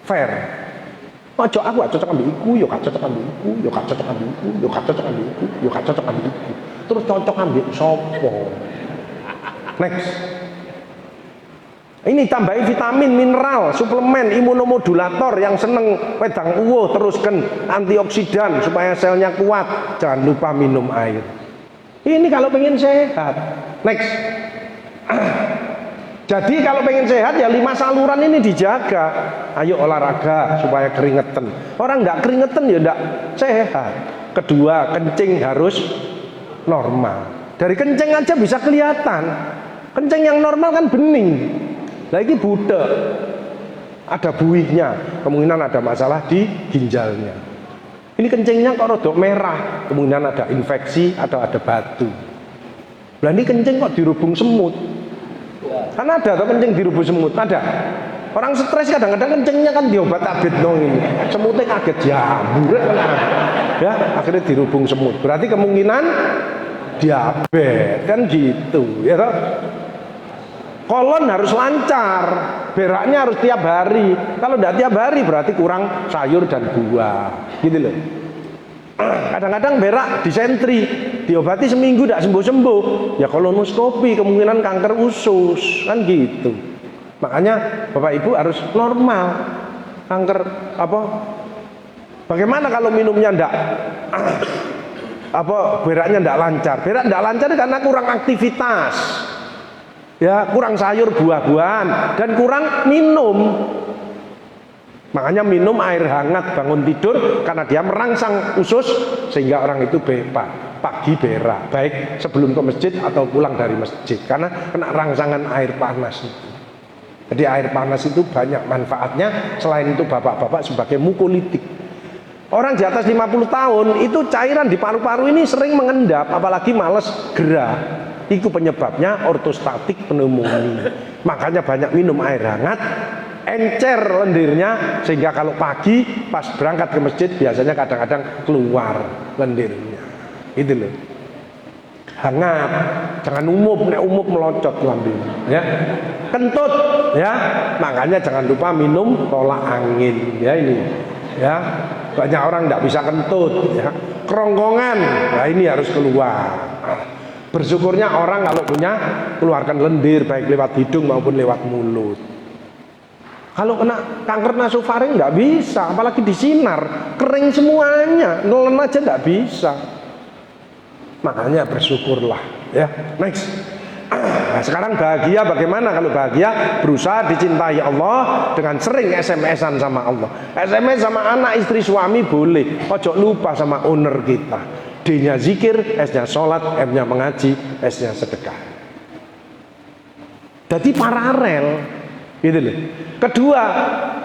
Speaker 1: Fair. Ojo aku gak cocok ambil iku, yo gak cocok ambil iku, yo gak cocok ambil iku, yo gak cocok ambil iku, yo gak cocok ambil iku. Terus cocok ambil sopo. Next. Ini tambahin vitamin, mineral, suplemen, imunomodulator yang seneng wedang uwuh, teruskan antioksidan supaya selnya kuat. Jangan lupa minum air. Ini kalau pengen sehat. Next. Jadi kalau pengen sehat ya 5 saluran ini dijaga. Ayo olahraga supaya keringetan. Orang nggak keringetan ya nggak sehat. Kedua, kencing harus normal. Dari kencing aja bisa kelihatan. Kencing yang normal kan bening. Lagi butek, ada buihnya, kemungkinan ada masalah di ginjalnya. Ini kencingnya kok rodok merah, kemungkinan ada infeksi atau ada batu. Lah ini kencing kok dirubung semut. Kan ada atau kencing dirubung semut, ada. Orang stres kadang-kadang kencingnya kan diobat abet dong ini. Semutnya kaget jamur kan. Ya, akhirnya dirubung semut. Berarti kemungkinan diabetes kan gitu, ya toh? Kolon harus lancar, beraknya harus tiap hari. Kalau tidak tiap hari berarti kurang sayur dan buah, gitu loh. Kadang-kadang berak disentri, diobati seminggu tidak sembuh-sembuh, ya kolonoskopi, kemungkinan kanker usus, kan gitu. Makanya Bapak Ibu harus normal. Kanker apa? Bagaimana kalau minumnya ndak beraknya ndak lancar? Berak ndak lancar karena kurang aktivitas. Ya, kurang sayur buah-buahan dan kurang minum. Makanya minum air hangat bangun tidur karena dia merangsang usus sehingga orang itu pagi berak, baik sebelum ke masjid atau pulang dari masjid karena kena rangsangan air panas itu. Jadi air panas itu banyak manfaatnya. Selain itu bapak-bapak sebagai mukolitik. Orang di atas 50 tahun itu cairan di paru-paru ini sering mengendap, apalagi males gerak. Itu penyebabnya ortostatik pneumonia. Makanya banyak minum air hangat, encer lendirnya sehingga kalau pagi pas berangkat ke masjid biasanya kadang-kadang keluar lendirnya. Itu loh. Hangat, jangan umum, nek umum melocot lambung, ya. Kentut, ya. Makanya jangan lupa minum tolak angin, ya ini. Ya. Banyak orang tidak bisa kentut, ya. Kerongkongan, nah ini harus keluar. Bersyukurnya orang kalau punya keluarkan lendir baik lewat hidung maupun lewat mulut. Kalau kena kanker nasofaring nggak bisa, apalagi disinar, kering semuanya, nelen aja nggak bisa. Makanya bersyukurlah, ya. Next. Nah, sekarang bahagia bagaimana? Kalau bahagia berusaha dicintai Allah dengan sering SMS-an sama Allah. SMS sama anak, istri, suami boleh. Ojo lupa sama owner kita. D-nya zikir, S-nya sholat, M-nya mengaji, S-nya sedekah. Jadi paralel, gitu loh. Kedua,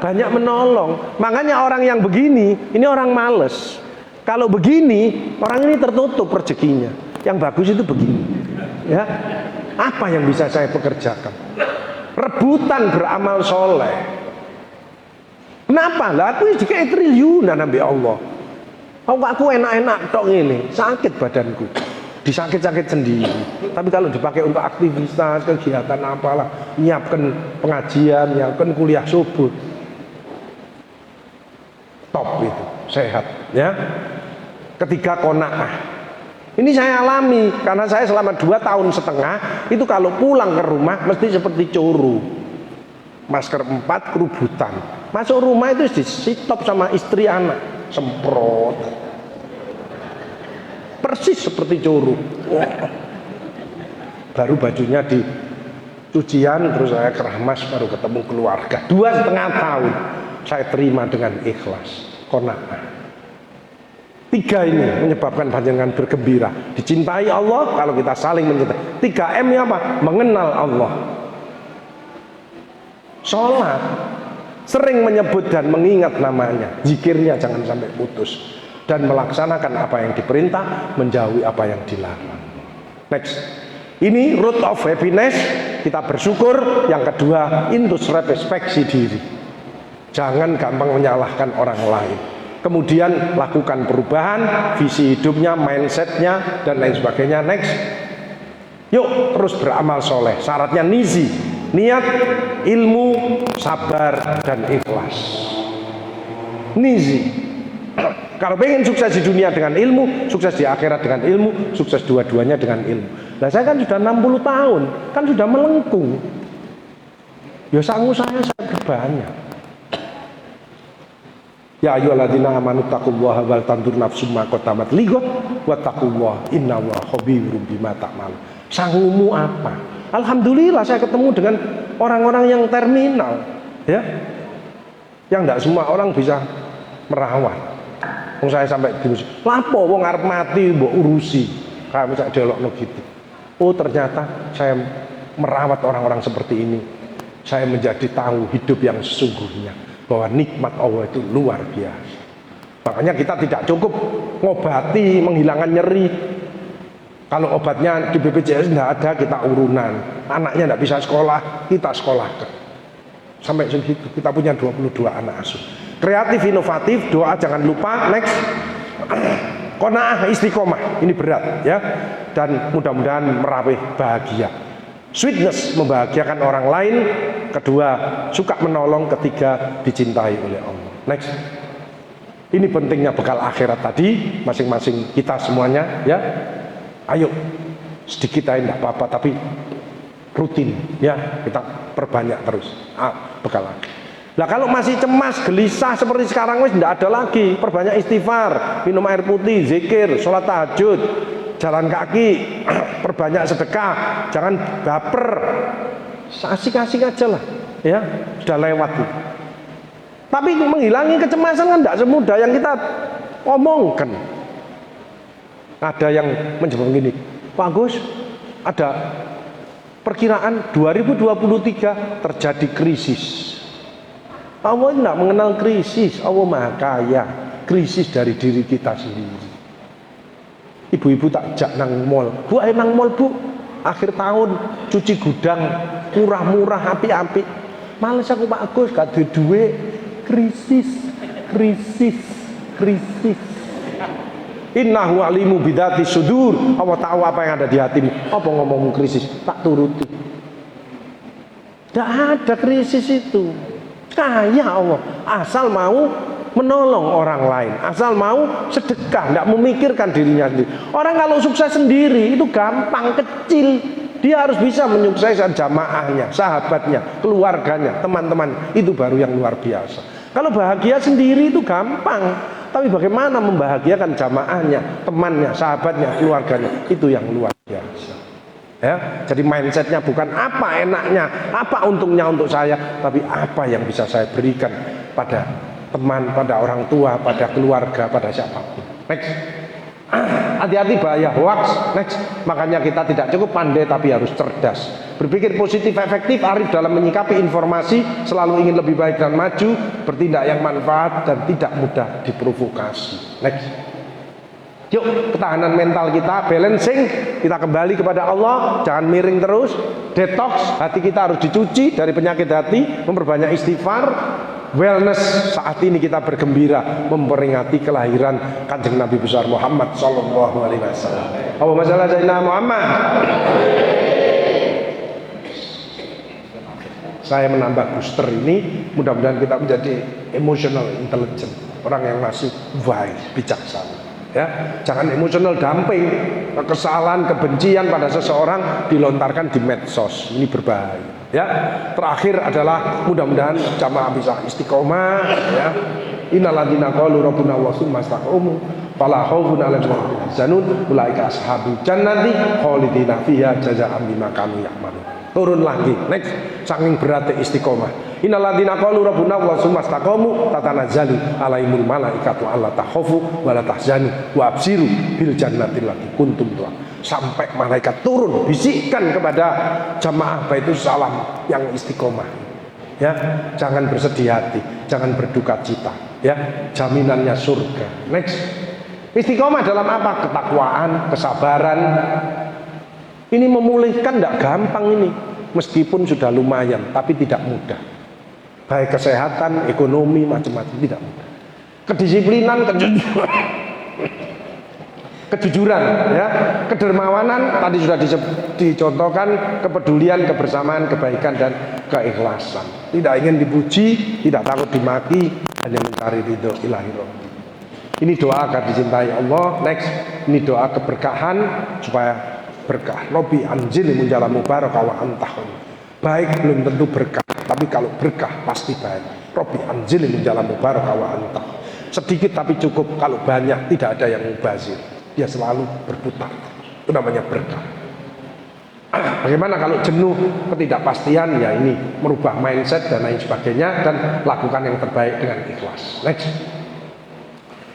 Speaker 1: banyak menolong. Makanya orang yang begini, ini orang males. Kalau begini, orang ini tertutup rezekinya. Yang bagus itu begini. Ya, apa yang bisa saya pekerjakan? Rebutan beramal soleh. Kenapa? Lah aku dikasih triliunan nabi Allah. Aku enak-enak tok ini, sakit badanku, disakit-sakit sendiri. Tapi kalau dipakai untuk aktivitas, kegiatan apalah, nyiapkan pengajian, nyiapkan kuliah subuh, top itu, sehat ya. Ketiga, qanaah. Ini saya alami karena saya selama 2,5 tahun itu kalau pulang ke rumah mesti seperti curu. Masker 4, kerubutan. Masuk rumah itu disitop sama istri anak, semprot. Persis seperti curu. Baru bajunya di cucian, terus saya keramas, baru ketemu keluarga. 2,5 tahun saya terima dengan ikhlas. Qanaah. 3 ini menyebabkan panjenengan bergembira. Dicintai Allah kalau kita saling mencintai. 3M nya apa? Mengenal Allah. Sholat, sering menyebut dan mengingat namanya. Zikirnya jangan sampai putus. Dan melaksanakan apa yang diperintah, menjauhi apa yang dilarang. Next. Ini root of happiness. Kita bersyukur. Yang kedua, introspeksi diri. Jangan gampang menyalahkan orang lain. Kemudian lakukan perubahan visi hidupnya, mindsetnya, dan lain sebagainya. Next, yuk terus beramal soleh. Syaratnya nizi, niat, ilmu, sabar, dan ikhlas. Nizi. Kalau pengen sukses di dunia dengan ilmu, sukses di akhirat dengan ilmu, sukses dua-duanya dengan ilmu. Nah saya kan sudah 60 tahun, kan sudah melengkung. Ya sangu saya berbanyak. Ya ayyuhalladzina amanu taqullaha wal tandur nafsum ma qaddamat lighad wattaqullaha innallaha khabirum bima ta'malun. Sangumu apa? Alhamdulillah saya ketemu dengan orang-orang yang terminal, ya. Yang tidak semua orang bisa merawat. Wong saya sampai diurusi. Lapo wong arep mati mbok urusi. Kayak sak delokno gitu. Oh, ternyata saya merawat orang-orang seperti ini. Saya menjadi tahu hidup yang sesungguhnya. Bahwa nikmat Allah itu luar biasa. Makanya kita tidak cukup ngobati, menghilangkan nyeri. Kalau obatnya di BPJS tidak ada, kita urunan. Anaknya tidak bisa sekolah, kita sekolahkan. Sampai segitu, kita punya 22 anak asuh. Kreatif, inovatif, doa jangan lupa. Next, qanaah, istiqomah. Ini berat ya. Dan mudah-mudahan meraih bahagia. Sweetness, membahagiakan orang lain. Kedua, suka menolong. Ketiga, dicintai oleh Allah. Next. Ini pentingnya bekal akhirat tadi, masing-masing kita semuanya ya. Ayo, sedikit aja tidak apa-apa, tapi rutin ya, kita perbanyak terus. Bekal akhirat. Nah kalau masih cemas, gelisah seperti sekarang wis tidak ada lagi. Perbanyak istighfar, minum air putih, zikir, sholat tahajud, jalan kaki, perbanyak sedekah, jangan baper, asik-asik aja lah, ya sudah lewat. Tapi menghilangi kecemasan kan tidak semudah yang kita omongkan. Ada yang menjawab begini, Pak Gus, ada perkiraan 2023 terjadi krisis. Allah tidak mengenal krisis, Allah Maha Kaya. Krisis dari diri kita sendiri. Ibu-ibu tak jak nang mall, bu ayo nang mall bu, akhir tahun cuci gudang murah-murah api-api. Males aku Pak Agus gak duwe duit. Krisis. Innahu alimu bidati sudur. Allah tahu apa yang ada di hatimu. Apa ngomongmu krisis, tak turuti. Tidak ada krisis itu. Kaya Allah, asal mau menolong orang lain, asal mau sedekah, tidak memikirkan dirinya sendiri. Orang kalau sukses sendiri itu gampang, kecil. Dia harus bisa menyukseskan jamaahnya, sahabatnya, keluarganya, teman-teman. Itu baru yang luar biasa. Kalau bahagia sendiri itu gampang, tapi bagaimana membahagiakan jamaahnya, temannya, sahabatnya, keluarganya, itu yang luar biasa. Ya, jadi mindsetnya bukan apa enaknya, apa untungnya untuk saya, tapi apa yang bisa saya berikan pada teman, pada orang tua, pada keluarga, pada siapapun. Next, hati-hati bahaya hoax. Next, makanya kita tidak cukup pandai tapi harus cerdas, berpikir positif, efektif, arif dalam menyikapi informasi, selalu ingin lebih baik dan maju, bertindak yang manfaat dan tidak mudah diprovokasi. Next. Yuk, ketahanan mental kita, balancing, kita kembali kepada Allah, jangan miring terus, detox, hati kita harus dicuci dari penyakit hati, memperbanyak istighfar, wellness. Saat ini kita bergembira memperingati kelahiran Kanjeng Nabi besar Muhammad sallallahu alaihi wasallam. Allahumma shalli ala sayyidina Muhammad. Saya menambah booster ini, mudah-mudahan kita menjadi emotional intelligent. orang yang masih wise, bijaksana. Ya, jangan emosional dumping, kesalahan, kebencian pada seseorang dilontarkan di medsos. Ini berbahaya. Ya, terakhir adalah mudah-mudahan jamaah bisa istiqomah. Ya, innalladzina qalu rabbuna wa tsumma istaqamu fala khaufun 'alaihim wa la hum yahzanun ulaika ashabul jannati khalidina fiha jazaa'an bima kanu ya'malun. Turun lagi, next, saking beratnya istiqomah. Innalladzina qalu rabbuna wa tsumma istaqamu tatanazzalu 'alaihimul malaikatu alla takhafu wa la tahzanu wa abshiru bil jannati allati kuntum tu'adun. Sampai malaikat turun bisikkan kepada jamaah Baitus Salam yang istiqomah. Ya, jangan bersedih hati, jangan berduka cita. Ya, jaminannya surga. Next, istiqomah dalam apa? Ketakwaan, kesabaran. Ini memulihkan tidak gampang ini, meskipun sudah lumayan, tapi tidak mudah. Baik kesehatan, ekonomi, macam-macam tidak mudah. Kedisiplinan, kejujuran, ya, kedermawanan tadi sudah dicontohkan, kepedulian, kebersamaan, kebaikan dan keikhlasan. Tidak ingin dipuji, tidak takut dimaki, hanya mencari ridho ilahi rabbi. Ini doa agar dicintai Allah. Next, ini doa keberkahan supaya berkah. Robbi anjil munjala mubarakah wa antahun. Baik belum tentu berkah, tapi kalau berkah pasti baik. Robbi anjil munjala mubarakah wa antah. Sedikit tapi cukup, kalau banyak tidak ada yang mubazir. Dia selalu berputar. Itu namanya berkah. Bagaimana kalau jenuh, ketidakpastian? Ya ini merubah mindset dan lain sebagainya, dan lakukan yang terbaik dengan ikhlas. Next.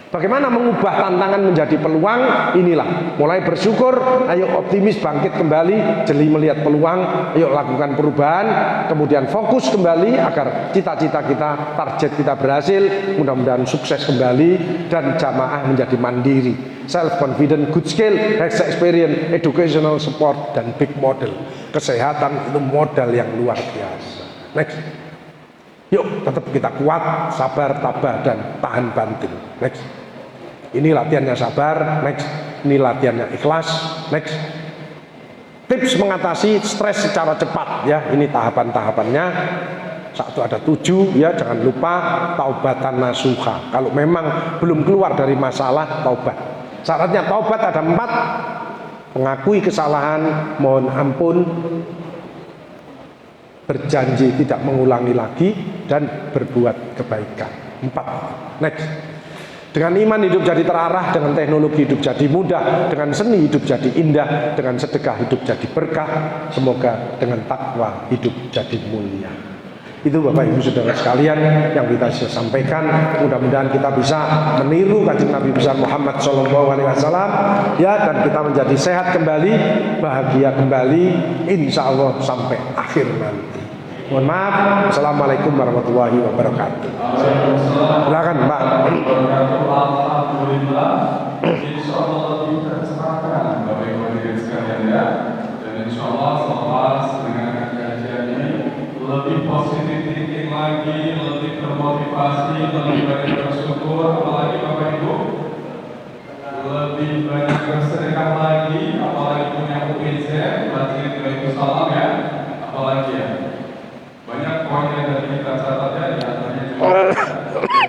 Speaker 1: Bagaimana mengubah tantangan menjadi peluang? Inilah, mulai bersyukur, ayo optimis, bangkit kembali, jeli melihat peluang, ayo lakukan perubahan, kemudian fokus kembali agar cita-cita kita, target kita berhasil, mudah-mudahan sukses kembali, dan jamaah menjadi mandiri, self-confident, good skill, health experience, educational support, dan big model. Kesehatan itu modal yang luar biasa. Next. Yuk, tetap kita kuat, sabar, tabah, dan tahan banting. Next. Ini latihannya sabar. Next. Ini latihannya ikhlas. Next. Tips mengatasi stres secara cepat, ya. Ini tahapan-tahapannya. Satu ada 7, ya. Jangan lupa taubatan nasuha. Kalau memang belum keluar dari masalah, taubat. Syaratnya taubat ada 4. Mengakui kesalahan, mohon ampun, berjanji tidak mengulangi lagi, dan berbuat kebaikan. 4. Next. Dengan iman hidup jadi terarah, dengan teknologi hidup jadi mudah, dengan seni hidup jadi indah, dengan sedekah hidup jadi berkah, semoga dengan takwa hidup jadi mulia. Itu Bapak Ibu Saudara sekalian yang kita bisa sampaikan. Mudah-mudahan kita bisa meniru Kanjeng Nabi besar Muhammad SAW, ya, dan kita menjadi sehat kembali, bahagia kembali, insya Allah sampai akhir nanti. Mohon maaf. Assalamualaikum warahmatullahi wabarakatuh. Silakan Mbak.
Speaker 2: Alhamdulillah. Insya Allah kita kesempatan Bapak Ibu hadirin sekalian, ya. Dan insya Allah selepas dengan kajian ini lebih positif thinking lagi, lebih termotivasi, lebih banyak bersyukur, apalagi Bapak Ibu lebih banyak bersedekah lagi, apalagi punya UPZ, Masjid Baitus Salam, ya, apalagi ya. Banyak poin yang tadi kita catat, ya, di antaranya juga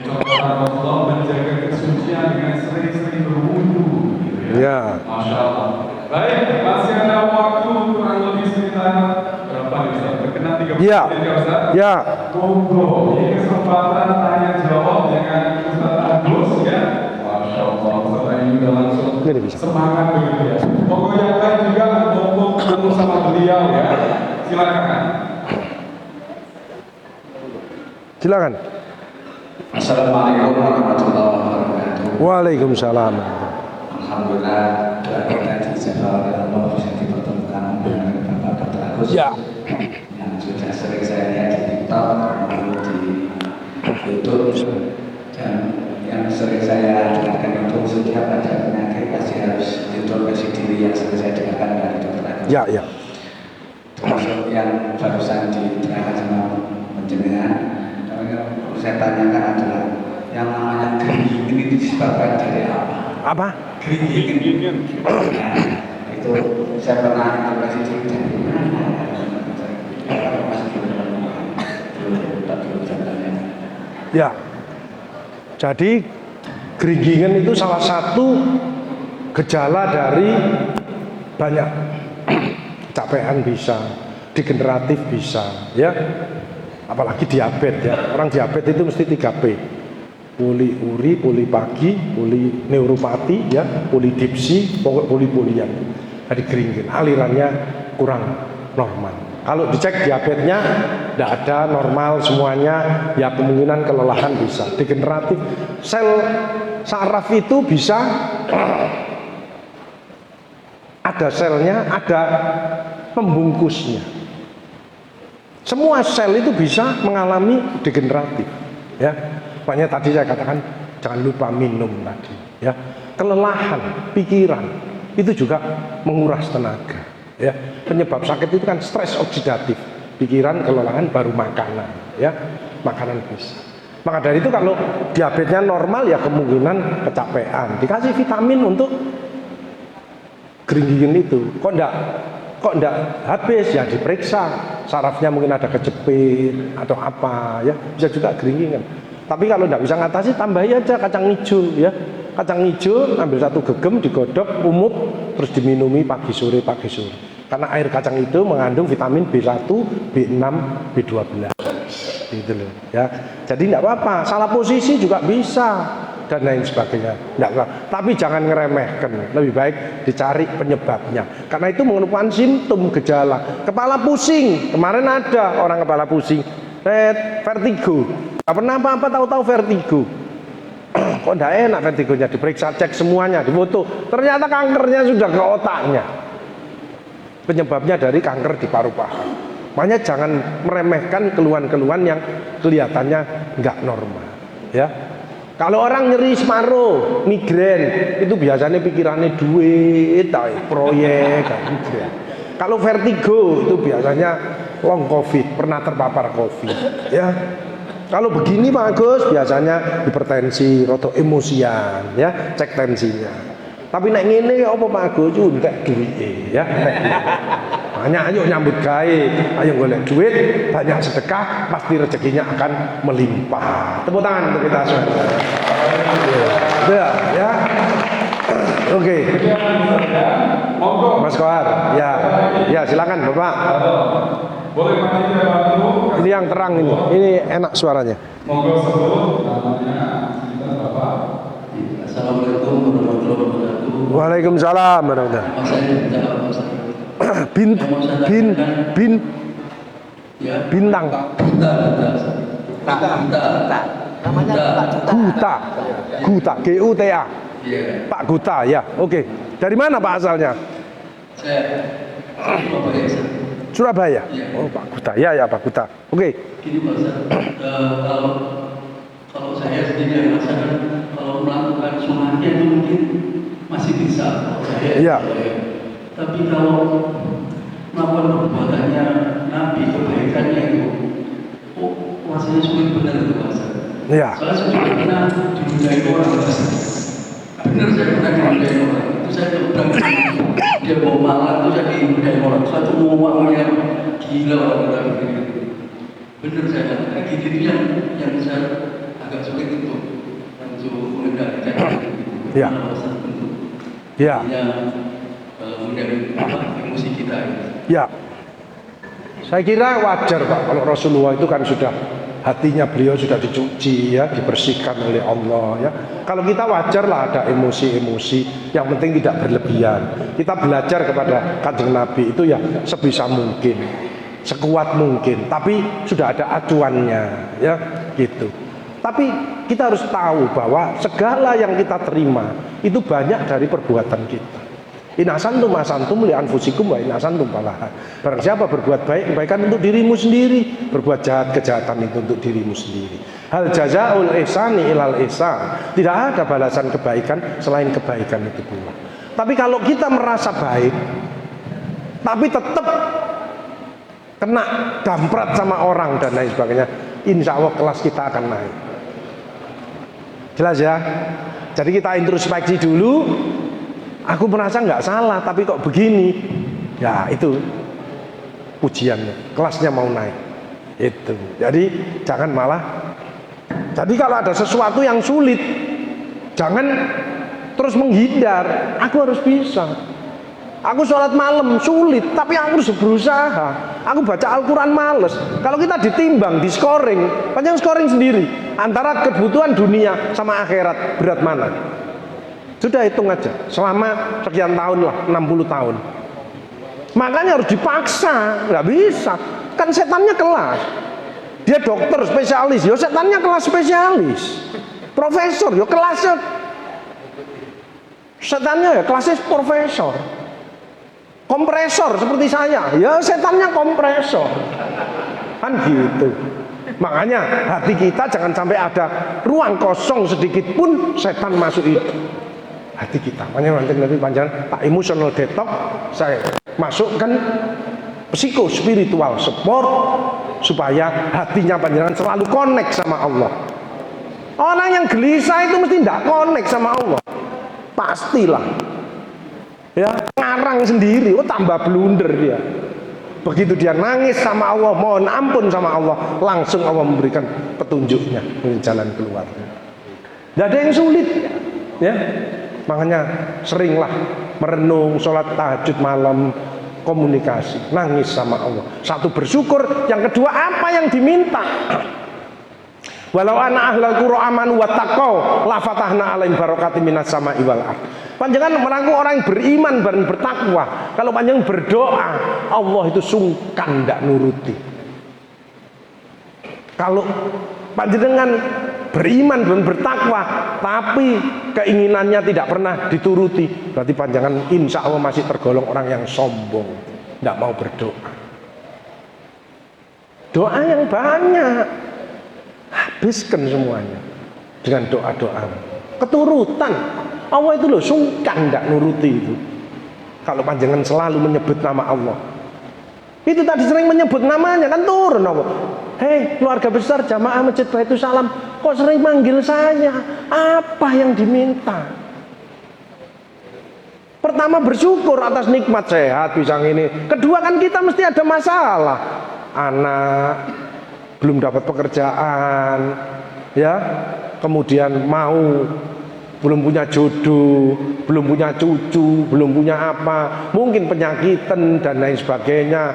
Speaker 2: contoh Rasulullah menjaga kesucian dengan sering-sering berwudu, gitu ya. Masya Allah. Baik, masih ada waktu kurang lebih sekitar berapa nih Ustaz? Berkenan 30 menit ya Ustaz?
Speaker 1: Ya.
Speaker 2: Monggo, ini kesempatan tanya jawab dengan Ustaz Agus, ya. Masya Allah, Ustaz ini udah langsung semangat begitu ya. Monggo yang lain juga untuk ketemu sama beliau, ya. Silakan.
Speaker 1: Silakan.
Speaker 3: Assalamualaikum warahmatullahi wabarakatuh.
Speaker 1: Waalaikumsalam.
Speaker 3: Alhamdulillah, doa kita dijawab oleh Allah, bisa dipertemukan dengan Bapak Dr. Agus,
Speaker 1: Ya.
Speaker 3: yang sudah sering saya lihat di TikTok maupun di YouTube, dan yang sering saya dengarkan itu setiap ada penyakit pasti harus introspeksi diri, yang sering saya dengarkan dari Dr. Agus.
Speaker 1: Ya, ya.
Speaker 3: Termasuk yang barusan diterangkan sama penjenengan. Saya tanyakan adalah yang namanya gering ini disebabkan dari apa?
Speaker 1: Apa?
Speaker 3: Gering. Nah, itu saya pernah interogasi dari mana? Masih belum.
Speaker 1: Ya. Jadi geringgingan itu salah satu gejala dari banyak. Capean bisa, degeneratif bisa, ya. Apalagi diabetes ya. Orang diabetes itu mesti 3P. Poliuri, polipagi, polineuropati ya, polidipsi, pokok polipolian. Jadi geringin, alirannya kurang normal. Kalau dicek diabetesnya tidak ada, normal semuanya, ya kemungkinan kelelahan bisa. Degeneratif, sel saraf itu bisa ada selnya, ada pembungkusnya. Semua sel itu bisa mengalami degeneratif, ya. Makanya tadi saya katakan jangan lupa minum tadi, ya. Kelelahan pikiran itu juga menguras tenaga, ya. Penyebab sakit itu kan stres oksidatif, pikiran, kelelahan, baru makanan, ya. Makanan bisa. Maka dari itu kalau diabetesnya normal ya kemungkinan kecapean. Dikasih vitamin untuk geringgingan itu. Kok enggak habis ya diperiksa. Sarafnya mungkin ada kejepit atau apa ya, bisa juga geringgingan. Tapi kalau enggak bisa ngatasi, tambahi aja kacang hijau ya. Kacang hijau ambil 1 gegem, digodok, umut, terus diminumi pagi sore. Karena air kacang itu mengandung vitamin B1, B6, B12. Gitu loh ya. Jadi enggak apa-apa, salah posisi juga bisa dan lain sebagainya. Enggak apa. Tapi jangan ngeremehkan. Lebih baik dicari penyebabnya. Karena itu merupakan simptom gejala. Kepala pusing. Kemarin ada orang kepala pusing. Vertigo. Enggak pernah apa-apa, tahu-tahu vertigo. Kok enggak enak vertigonya, diperiksa, cek semuanya, difoto. Ternyata kankernya sudah ke otaknya. Penyebabnya dari kanker di paru-paru. Makanya jangan meremehkan keluhan-keluhan yang kelihatannya enggak normal, ya. Kalau orang nyeri separuh, migrain, itu biasanya pikirannya duit, proyek, migrain. Kalau vertigo itu biasanya long covid, pernah terpapar covid, ya. Kalau begini Pak Agus, biasanya hipertensi, roto emosian, ya, cek tensinya. Tapi nek ngene apa Pak Agus, entek duit, ya. Hanya ayo nyambut gawe, ayo golek duit, banyak sedekah, pasti rezekinya akan melimpah. Tepuk tangan untuk kita semua. Ya. Oke. Mas Kohar, ya. Ya, silakan Bapak.
Speaker 2: Boleh panitia bantu?
Speaker 1: Ini yang terang ini. Ini enak suaranya.
Speaker 2: Monggo sebut namanya kita Bapak.
Speaker 3: Assalamualaikum warahmatullahi wabarakatuh.
Speaker 1: Waalaikumsalam warahmatullahi wabarakatuh. Bintang. Guta, Guta. Pak Guta, ya. Oke. Dari mana Pak asalnya? Surabaya. Oh, Pak Guta. Ya, Pak Guta. Oke.
Speaker 3: Gini Pak Ustaz, kalau saya sendiri merasakan kalau melakukan sunnahnya itu mungkin masih bisa.
Speaker 1: Iya.
Speaker 3: Tapi kalau melakukan perbuatannya Nabi, kebaikannya itu, rasanya sulit benar itu Pak Ustaz.
Speaker 1: Iya.
Speaker 3: Soalnya saya juga pernah dinudai orang. Benar saya pernah dinudai orang. Itu saya kebetulan dia bawa malam itu saya dinudai orang. Satu uangnya gila orang begini. Benar saya katakan gitu itu yang saya agak sulit untuk mengendalikan.
Speaker 1: Iya. Iya.
Speaker 3: Emosi kita.
Speaker 1: Ya. Saya kira wajar Pak, kalau Rasulullah itu kan sudah hatinya beliau sudah dicuci ya, dibersihkan oleh Allah ya. Kalau kita wajar lah ada emosi-emosi, yang penting tidak berlebihan. Kita belajar kepada Kanjeng Nabi itu ya sebisa mungkin, sekuat mungkin, tapi sudah ada acuannya ya, gitu. Tapi kita harus tahu bahwa segala yang kita terima itu banyak dari perbuatan kita. Inasantum asantum li anfusikum wa inasantum falaha. Barang siapa berbuat baik, kebaikan untuk dirimu sendiri, berbuat jahat, kejahatan itu untuk dirimu sendiri. Hal jazaul ihsani ilal ihsan. Tidak ada balasan kebaikan selain kebaikan itu pula. Tapi kalau kita merasa baik, tapi tetap kena damprat sama orang dan lain sebagainya, insya Allah kelas kita akan naik. Jelas ya? Jadi kita introspeksi dulu. Aku merasa nggak salah, tapi kok begini? Ya itu pujiannya, kelasnya mau naik. Itu. Jadi jangan malah Jadi kalau ada sesuatu yang sulit, jangan terus menghindar. Aku harus bisa. Aku sholat malam sulit, tapi aku harus berusaha. Aku baca Al-Quran males. Kalau kita ditimbang, di scoring, panjang scoring sendiri antara kebutuhan dunia sama akhirat, berat mana? Sudah hitung aja. Selama sekian tahun lah, 60 tahun. Makanya harus dipaksa, nggak bisa. Kan setannya kelas. Dia dokter spesialis, ya setannya kelas spesialis. Profesor, ya kelasnya. Setannya ya kelasnya profesor. Kompresor seperti saya, ya setannya kompresor. Kan gitu. Makanya hati kita jangan sampai ada ruang kosong sedikit pun setan masuk itu hati kita. Makanya nanti panjang tak emotional detox, saya masukkan psiko spiritual support supaya hatinya panjenengan selalu connect sama Allah. Orang yang gelisah itu mesti tidak connect sama Allah, pastilah. Ya, ngarang sendiri, tambah blunder dia. Begitu dia nangis sama Allah, mohon ampun sama Allah, langsung Allah memberikan petunjuknya, jalan keluar. Tidak ada yang sulit, ya. Makanya seringlah merenung, sholat tahajud malam, komunikasi, nangis sama Allah. Satu bersyukur, yang kedua apa yang diminta. Walau ana ahlal qura amanu wattaqau la fatahna alaihim barakatim minas sama'i wal ardh. Panjenengan merangkul orang yang beriman dan bertakwa. Kalau panjenengan berdoa, Allah itu sungkan ndak nuruti. Kalau panjenengan beriman dan bertakwa tapi keinginannya tidak pernah dituruti, berarti panjenengan insya Allah masih tergolong orang yang sombong, ndak mau berdoa. Doa yang banyak, habiskan semuanya dengan doa-doa. Keturutan Allah itu loh sungkan tidak nuruti itu. Kalau panjangan selalu menyebut nama Allah, itu tadi sering menyebut namanya kan turun Allah. Hei keluarga besar jamaah Masjid Baitus Salam, kok sering manggil saya? Apa yang diminta? Pertama bersyukur atas nikmat sehat bisa ini. Kedua kan kita mesti ada masalah. Anak belum dapat pekerjaan, ya, kemudian belum punya jodoh, belum punya cucu, belum punya apa, mungkin penyakitan dan lain sebagainya.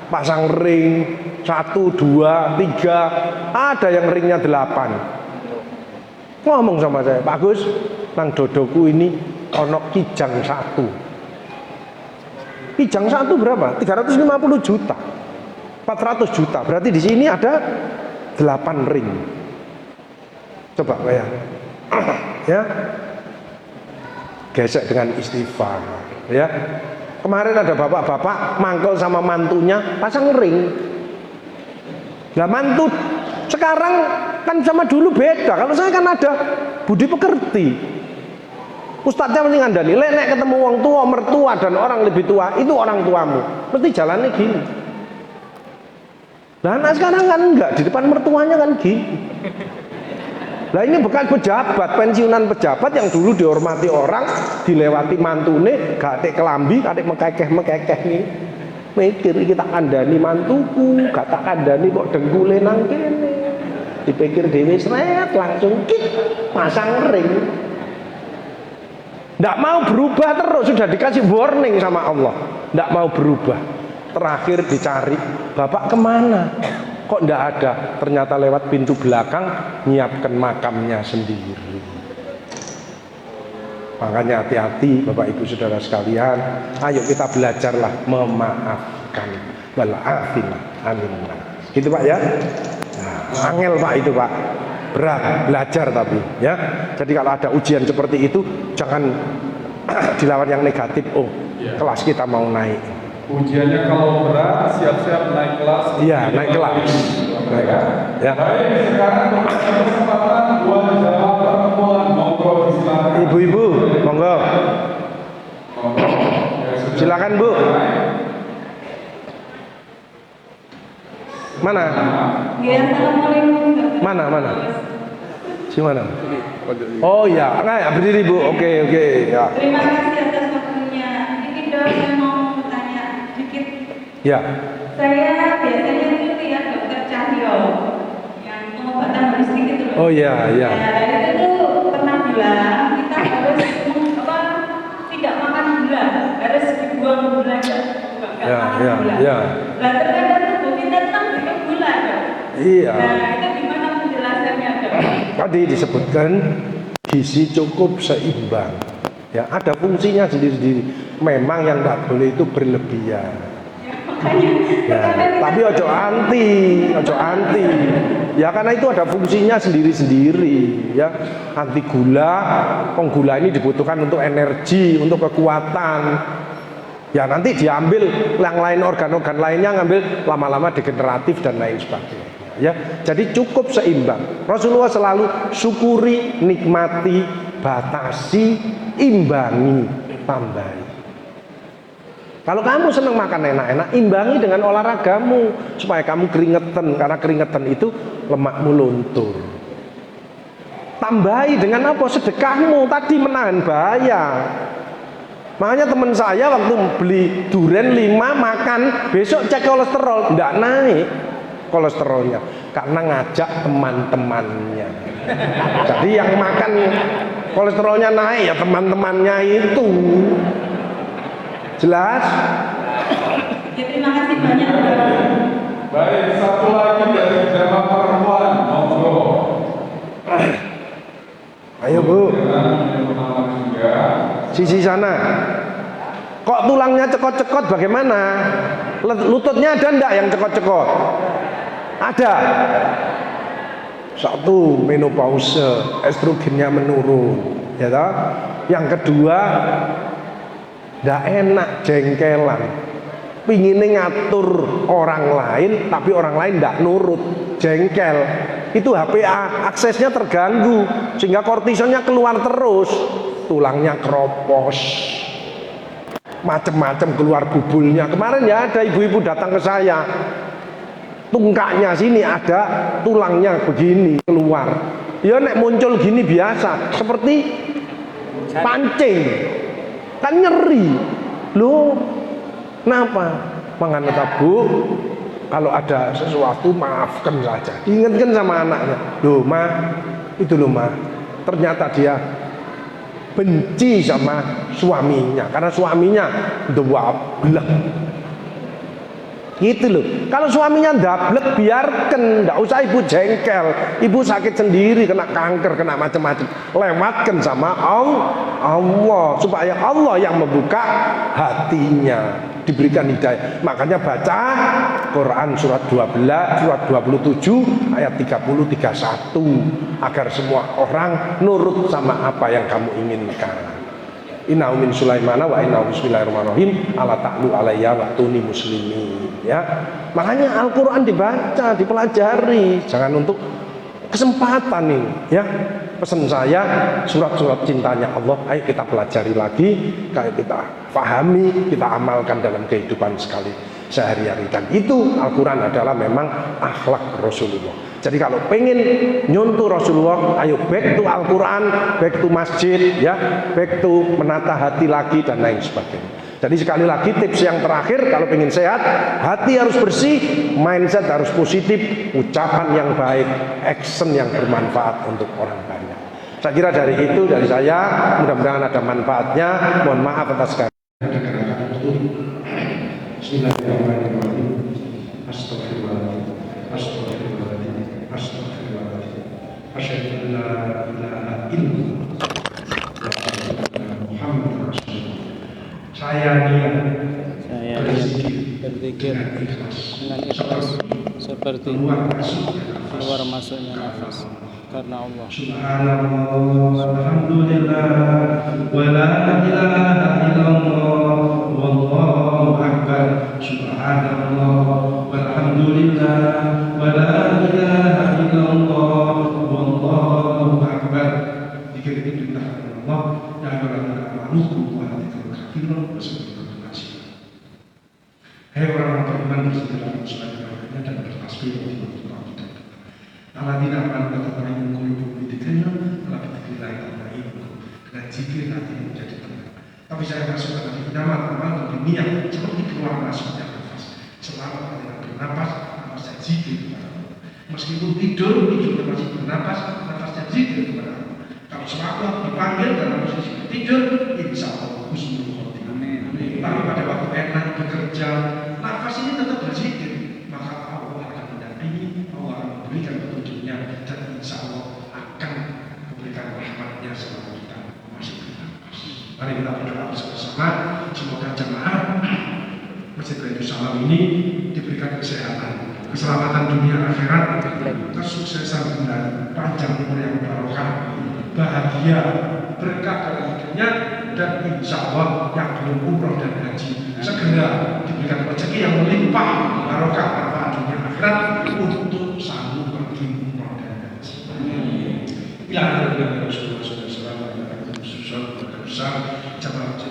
Speaker 1: Pasang ring 1, 2, 3, ada yang ringnya 8. Ngomong sama saya, Pak Gus, nang dodoku ini ono kijang 1. Kijang 1 berapa? 350 juta. 400 juta. Berarti di sini ada 8 ring. Coba bayang. Ya. Gesek dengan istighfar, ya. Kemarin ada bapak-bapak mangkel sama mantunya pasang ring. Nah mantu sekarang kan sama dulu beda. Kalau saya kan ada budi pekerti. Ustadznya mesti ngandani, nek ketemu wong tua, mertua dan orang lebih tua, itu orang tuamu. Mesti jalannya gini. Nah anak sekarang kan enggak, di depan mertuanya kan gini. Nah ini bekas pejabat, pensiunan pejabat yang dulu dihormati orang, dilewati mantune, gak ada kelambi, gak ada mekekeh nih. Mikir kita kandani mantuku, gak tak kandani kok dengkule nang kene. Dipikir dewe sret, langsung kik, pasang ring. Nggak mau berubah terus, sudah dikasih warning sama Allah. Nggak mau berubah. Terakhir dicari, bapak kemana? Kok nggak ada? Ternyata lewat pintu belakang, nyiapkan makamnya sendiri. Makanya hati-hati Bapak Ibu Saudara sekalian, ayo kita belajarlah memaafkan. Wal'afillah, amin. Gitu Pak ya. Nah, angel Pak itu Pak. Berat, belajar tapi ya. Jadi kalau ada ujian seperti itu, jangan dilawan yang negatif. Oh, kelas kita mau naik.
Speaker 2: Ujiannya kalau berat, siap-siap naik kelas.
Speaker 1: Iya, naik kelas. Naik. Ya.
Speaker 2: Baik, sekarang kesempatan buat jawab pertemuan. Monggo silakan.
Speaker 1: Ibu-ibu, monggo. Silakan Bu. Mana? Mana? Si mana? Oh ya, nggak berdiri Bu. Oke. Ya.
Speaker 4: Terima kasih atas waktunya. Ini dok, saya mau bertanya sedikit.
Speaker 1: Ya.
Speaker 4: Saya biasanya itu ya Dokter Cahyo yang pengobatan holistik gitu loh.
Speaker 1: Oh iya, iya.
Speaker 4: Nah, itu tuh pernah bilang kita harus tidak makan gula, harus dibuang gula enggak
Speaker 1: Ya,
Speaker 4: makan
Speaker 1: ya,
Speaker 4: gula.
Speaker 1: ya.
Speaker 4: Nah, terkadang tubuh kita kan butuh gula kan.
Speaker 1: Iya.
Speaker 4: Nah, itu gimana penjelasannya Dok?
Speaker 1: Tadi disebutkan gizi cukup seimbang. Ya, ada fungsinya sendiri-sendiri. Memang yang tak boleh itu berlebihan. Ya, tapi ojo anti. Ya karena itu ada fungsinya sendiri-sendiri. Ya, anti gula. Gula ini dibutuhkan untuk energi, untuk kekuatan. Ya nanti diambil yang lain, organ-organ lainnya ngambil, lama-lama degeneratif dan lain sebagainya. Ya, jadi cukup seimbang. Rasulullah selalu syukuri, nikmati, batasi, imbangi, tambahi. Kalau kamu senang makan enak-enak, imbangi dengan olahragamu supaya kamu keringetan, karena keringetan itu lemakmu luntur. Tambahi dengan apa? Sedekahmu tadi menahan bahaya. Makanya teman saya waktu beli durian 5 makan, besok cek kolesterol, tidak naik kolesterolnya karena ngajak teman-temannya. Jadi yang makan kolesterolnya naik ya teman-temannya itu. Jelas?
Speaker 4: Ya, terima kasih banyak Dok.
Speaker 2: Baik, satu lagi dari jamaah perempuan, monggo.
Speaker 1: Ayo Bu,
Speaker 2: Juga.
Speaker 1: sisi sana. Kok tulangnya cekot-cekot bagaimana? Lututnya ada enggak yang cekot-cekot? Ada. Satu, menopause, estrogennya menurun, ya toh? Yang kedua, ndak enak, jengkelan. Pinginnya ngatur orang lain, tapi orang lain ndak nurut, jengkel. Itu HPA, aksesnya terganggu, sehingga kortisolnya keluar terus, tulangnya keropos, macem-macem keluar bubulnya. Kemarin ya ada ibu-ibu datang ke saya, tungkaknya sini ada tulangnya begini keluar. Ya nek muncul gini biasa, seperti pancing, kan nyeri. Loh, kenapa? Makanya Bu, kalau ada sesuatu maafkan saja, ingatkan sama anaknya. Loh Ma, itu loh Ma, ternyata dia benci sama suaminya karena suaminya dablek. Gitu loh. Kalau suaminya dablek biarkan, enggak usah ibu jengkel. Ibu sakit sendiri, kena kanker, kena macam-macam. Lewatkan sama Allah supaya Allah yang membuka hatinya, diberikan hidayah. Makanya baca Quran surat 12, surat 27 ayat 30 31 agar semua orang nurut sama apa yang kamu inginkan. Innahu min Sulaimana wa innahu bismillahirrahmanirrahim ala ta'lu alayya wa tuni muslimin. Ya, makanya Al-Quran dibaca, dipelajari, jangan untuk kesempatan ini. Ya, pesan saya surat-surat cintanya Allah, ayo kita pelajari lagi, kayak kita pahami, kita amalkan dalam kehidupan sekali sehari-hari. Dan itu Al-Quran adalah memang akhlak Rasulullah. Jadi kalau pengen nyontoh Rasulullah, ayo back to Al-Quran, back to masjid, ya, back to menata hati lagi dan lain sebagainya. Jadi sekali lagi tips yang terakhir, kalau pengen sehat, hati harus bersih, mindset harus positif, ucapan yang baik, action yang bermanfaat untuk orang banyak. Saya kira dari itu, dari saya, mudah-mudahan ada manfaatnya. Mohon maaf atas segala. Bismillahirrahmanirrahim. Astagfirullahaladzim. Astagfirullahaladzim. Astagfirullahaladzim. Asyhadu an la ilaha illallah wa asyhadu anna Muhammadar Rasulullah. Saya berzikir dengan ikhlas seperti keluar masuknya nafas karena Allah. Subhanallah walhamdulillah wa la ilaha illallah wallahu akbar. Subhanallah walhamdulillah wa la ilaha illallah wallahu akbar. Zikir itu adalah Allah yang berlaku wa la Hai orang beriman, bersegera bersolat kepadanya dan bertasbih di waktu kita. Allah tidak akan berkata mengkulubu bidiknya, telah berdikirlah yang dengan zikir nanti menjadi tenang. Tapi saya masuk ke dalam amal dan niat seperti keluar masuknya nafas. Selama kalian bernapas, maka saya zikir kepada Allah.
Speaker 5: Meskipun tidur masih bernapas, nafasnya zikir kepada Allah. Kalau sewaktu aku dipanggil dalam posisi tidur, insya Allah husnul khotimah. Tapi pada waktu enak bekerja, nafas ini tetap berzikir, maka Allah akan mendampingi, Allah akan memberikan petunjuknya, dan insya Allah akan memberikan rahmatnya selama kita masih bernafas. Mari kita berdoa bersama-sama, semoga jemaah Masjid Baitul Salam ini diberikan kesehatan, keselamatan dunia akhirat, kesuksesan bulan, panjang umur yang barokah, bahagia, berkah dalam hidupnya, dan insya Allah yang belum umroh dan haji segera diberikan rezeki yang melimpah, barokah, manfaat dunia akhirat untuk sanggup pergi umroh dan haji. Ya Allah, jamaah Masjid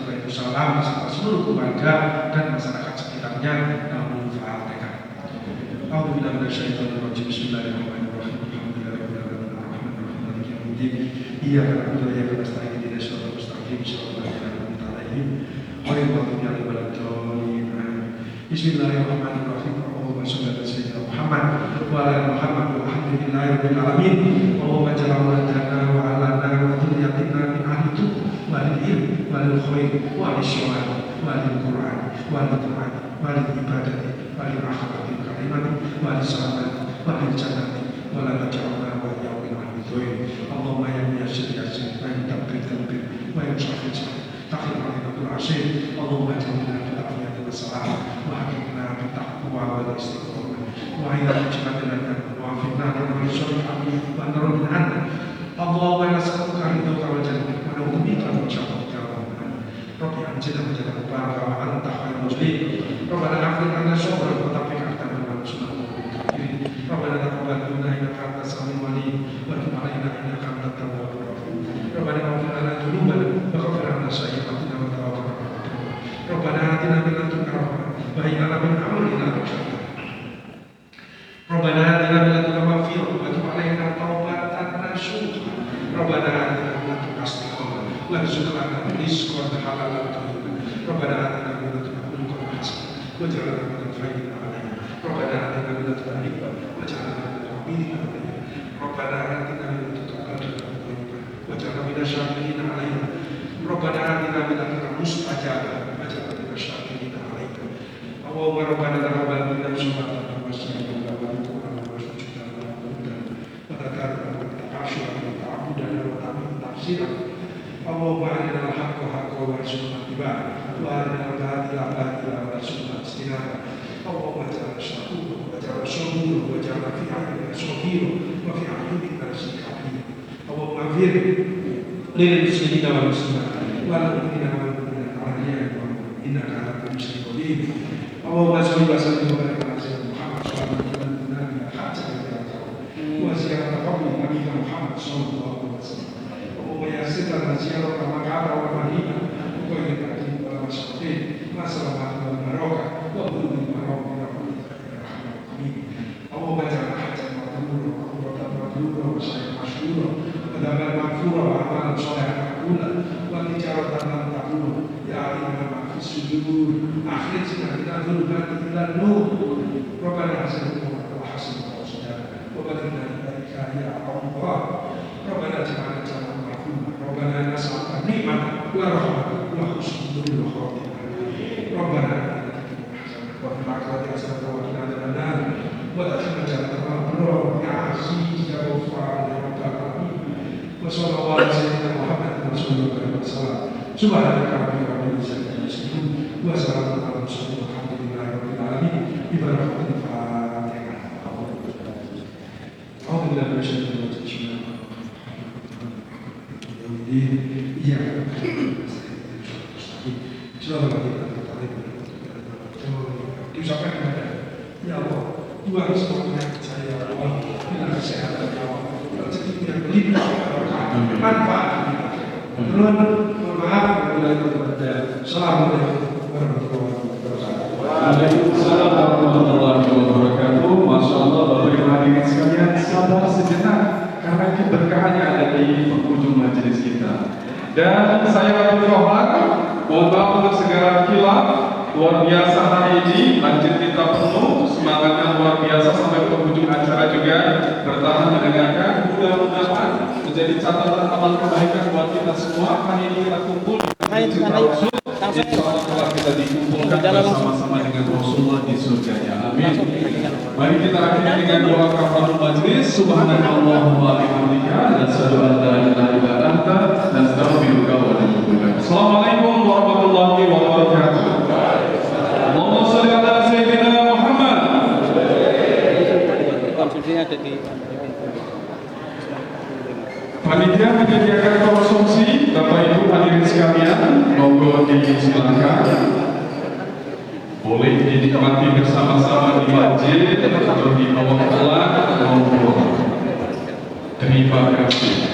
Speaker 5: Baitul Salam beserta seluruh keluarga dan masyarakat sekitarnya namun Fatihah. A'udzubillahi minasyaitonir rajim. Bismillahirrahmanirrahim. Iyyaka na'budu wa iyyaka nasta'in. Ihdinas siratal mustaqim. Shiratal ladzina an'amta 'alaihim ghairil maghdubi 'alaihim waladdallin. Bismillahirrahmanirrahim. Allahumma shalli ala sayyidina Muhammad wa ala ali Muhammad walhamdulillahi rabbil alamin. Allahumma ja'al awladana wa 'alana wa dhurriyyatina min ahli tuqwa wal ilm wal khair wal syawal wal Qur'an wal Qur'an wal ibadati wal akhlaqil karimah wal sahabat wal jannati wal taj'alna wa yawmil akhir. Allahumma ya muyassir yassir wa tabbir tabbir wa yusafir takhir alaina bil asir. Allahumma ja'alna bil afiyati was salam wa hakimna bil taqwa wal istiqamah wa ila jannati wa afinna min syarri wa narudna anna. Allahumma nas'aluka ridhaka wa jannata wa na'udzubika min syarrika wa Rabbi anjilna min jannati wa anta khairul muslimin. Rabbana aghfir lana syukran wa tawfiq ahtana wa sunnatul muttaqin. Rabbana taqabbal minna innaka antas samiul alim wa tub alaina innaka antat tawwabur rahim. Rabbana ighfir lana dhunubana wa ghfir lana sayyi'atina wa tawaffana ma'al abrar. Rabbana atina min ladunka rahmah wa hayyi lana min amrina rashada. Rabbana atina min ladunka maghfirah wa tub alaina taubatan nasuha. Rabbana atina min ladunka istiqamah warzuqna rizqan halalan thayyiban. Rabbana atina min ladunka mulkan hasanan waj'alna min al-faizin 'alaina. Rabbana atina min ladunka hikmah waj'alna min al-'abidin 'alaina. Rabbana atina min ladunka ajran thayyiban waj'alna min asy-syakirin 'alaina. Rabbana atina min ladunka mustajabah waj'alna min asy-syakirin 'alaina. Allahumma rabbana taqabbal minna sholatan wa salama wa qur'ana wa sujudana wa qudana wa takarrama wa ta'ashura wa ta'budana wa ta'min tafsira. Allahumma arina al-haqqa haqqan warzuqna ittiba'ah wa arina al-batila batilan warzuqna ijtinabah. Allahumma ja'alna syakura wa ja'alna sabura wa ja'alna fi a'yunina shakira wa fi a'yunina syakira. Allahumma ighfir lil muslimina wal muslimat wal mu'minina wal mu'minat al-ahya'i wal amwat innaka ala kulli syai'in qadir. Allahumma shalli wa sallim wa barik ala sayyidina Muhammad sallallahu alaihi wasallam wa ziyarata qabri nabiyina Muhammad sallallahu alaihi wasallam. Allahumma yassir lana ziyarata Makkah wa Madinah wa barik lana masjidin ma salamat wal barakah wa bulugh al-maram bi rahmatika ya arhamar rahimin. Allahumma ja'alna hajjan mabrura wa umratan mabrura wa sa'yan mashkura wa dhanban maghfura wa amalan shalihan maqbula wa tijaratan lan tabur ya alimna ma fi sudur. Akhrijna min adh-dhulumati ila an-nur. Rabbana hasanna wa hasanna wa baligna ilaika ya Allah. Rabbana ja'alna jalan marhumah. Rabbana nas'aluka ni'matan wa rahmatan wa husnul khotimah. Rabbana wa fil akhirati hasanatan wa qina adzabannar wa adkhilna jannatal abrar ya aziz ya ghaffar ya rabbal alamin. Wa sallallahu ala sayyidina Muhammad wa sallallahu alaihi wasallam. Subhanaka rabbil izzati amma yasifun wa salamun ala mursalin walhamdulillahi rabbil alamin. Bi barakatil Fatihah. A'udzubillahi minasyaitonir rajim. Iya. Diucapkan kepada ya Allah, buang semua penyakit saya ya Allah, berikan kesehatan ya Allah, rezeki yang berlimpah manfaat. Mohon maaf apabila itu berbeda. Assalamualaikum warahmatullahi wabarakatuh.
Speaker 2: Waalaikumsalam warahmatullahi wabarakatuh. Masya Allah, Bapak Ibu hadirin sekalian, sabar sejenak karena keberkahannya ada di penghujung majelis kita. Dan saya Abdul Rohman, mohon maaf untuk segala khilaf. Luar biasa hari ini, lanjut kita penuh, semangatnya luar biasa sampai penghujung acara juga. menjadi catatan amal kebaikan buat kita semua. Hari ini kita kumpul di Rasul. Insyaallah telah kita dikumpulkan bersama-sama dengan Rasulullah di surganya. Amin. Mari kita akhiri dengan doa kafaratul majlis. Subhanallahumma wa bihamdika, nasyhadu an la ilaha illa anta, nastaghfiruka wa natubu ilaik. Assalamualaikum warahmatullahi wabarakatuh. Allahumma shalli ala sayyidina Muhammad. Panitia menyediakan konsumsi, Bapak Ibu hadirin sekalian, monggo disilakan. Boleh dinikmati bersama-sama di masjid atau di bawah kelas, monggo. Terima kasih.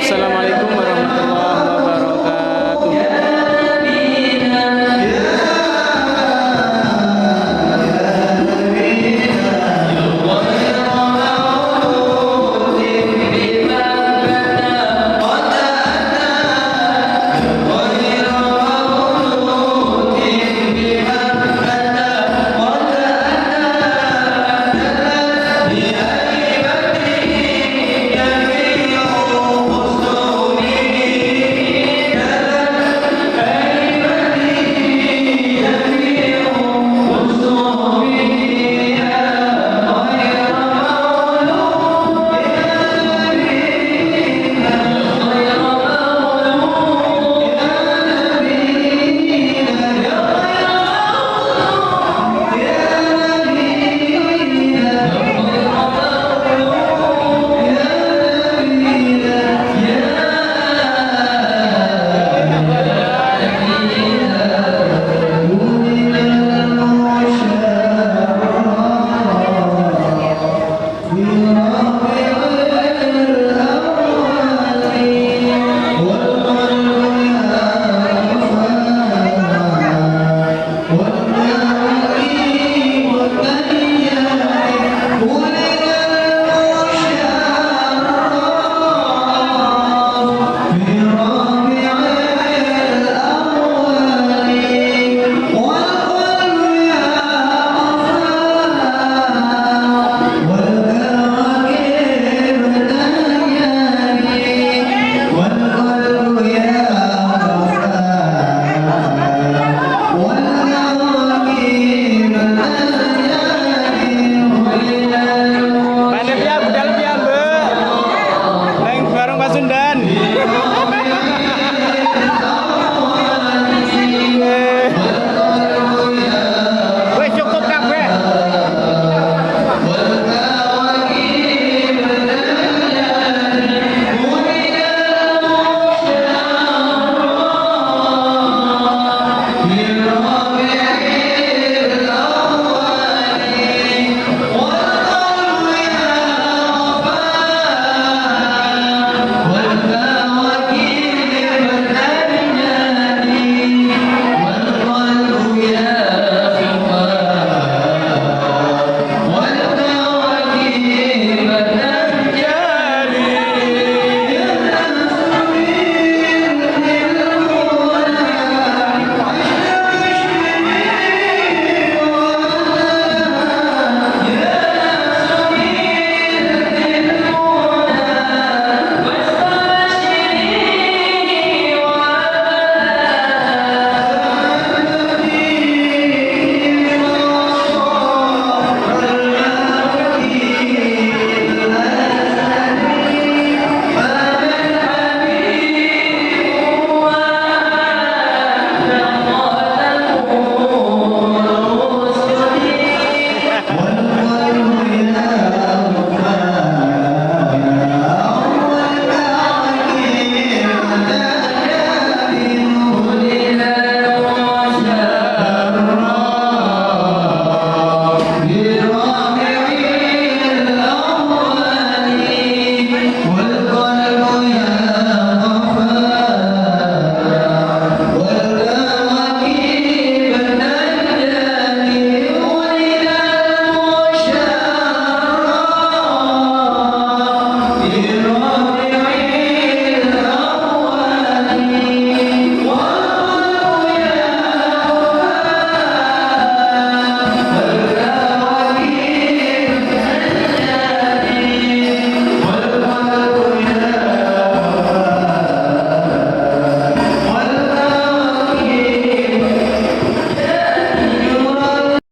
Speaker 6: Assalamualaikum warahmatullahi wabarakatuh.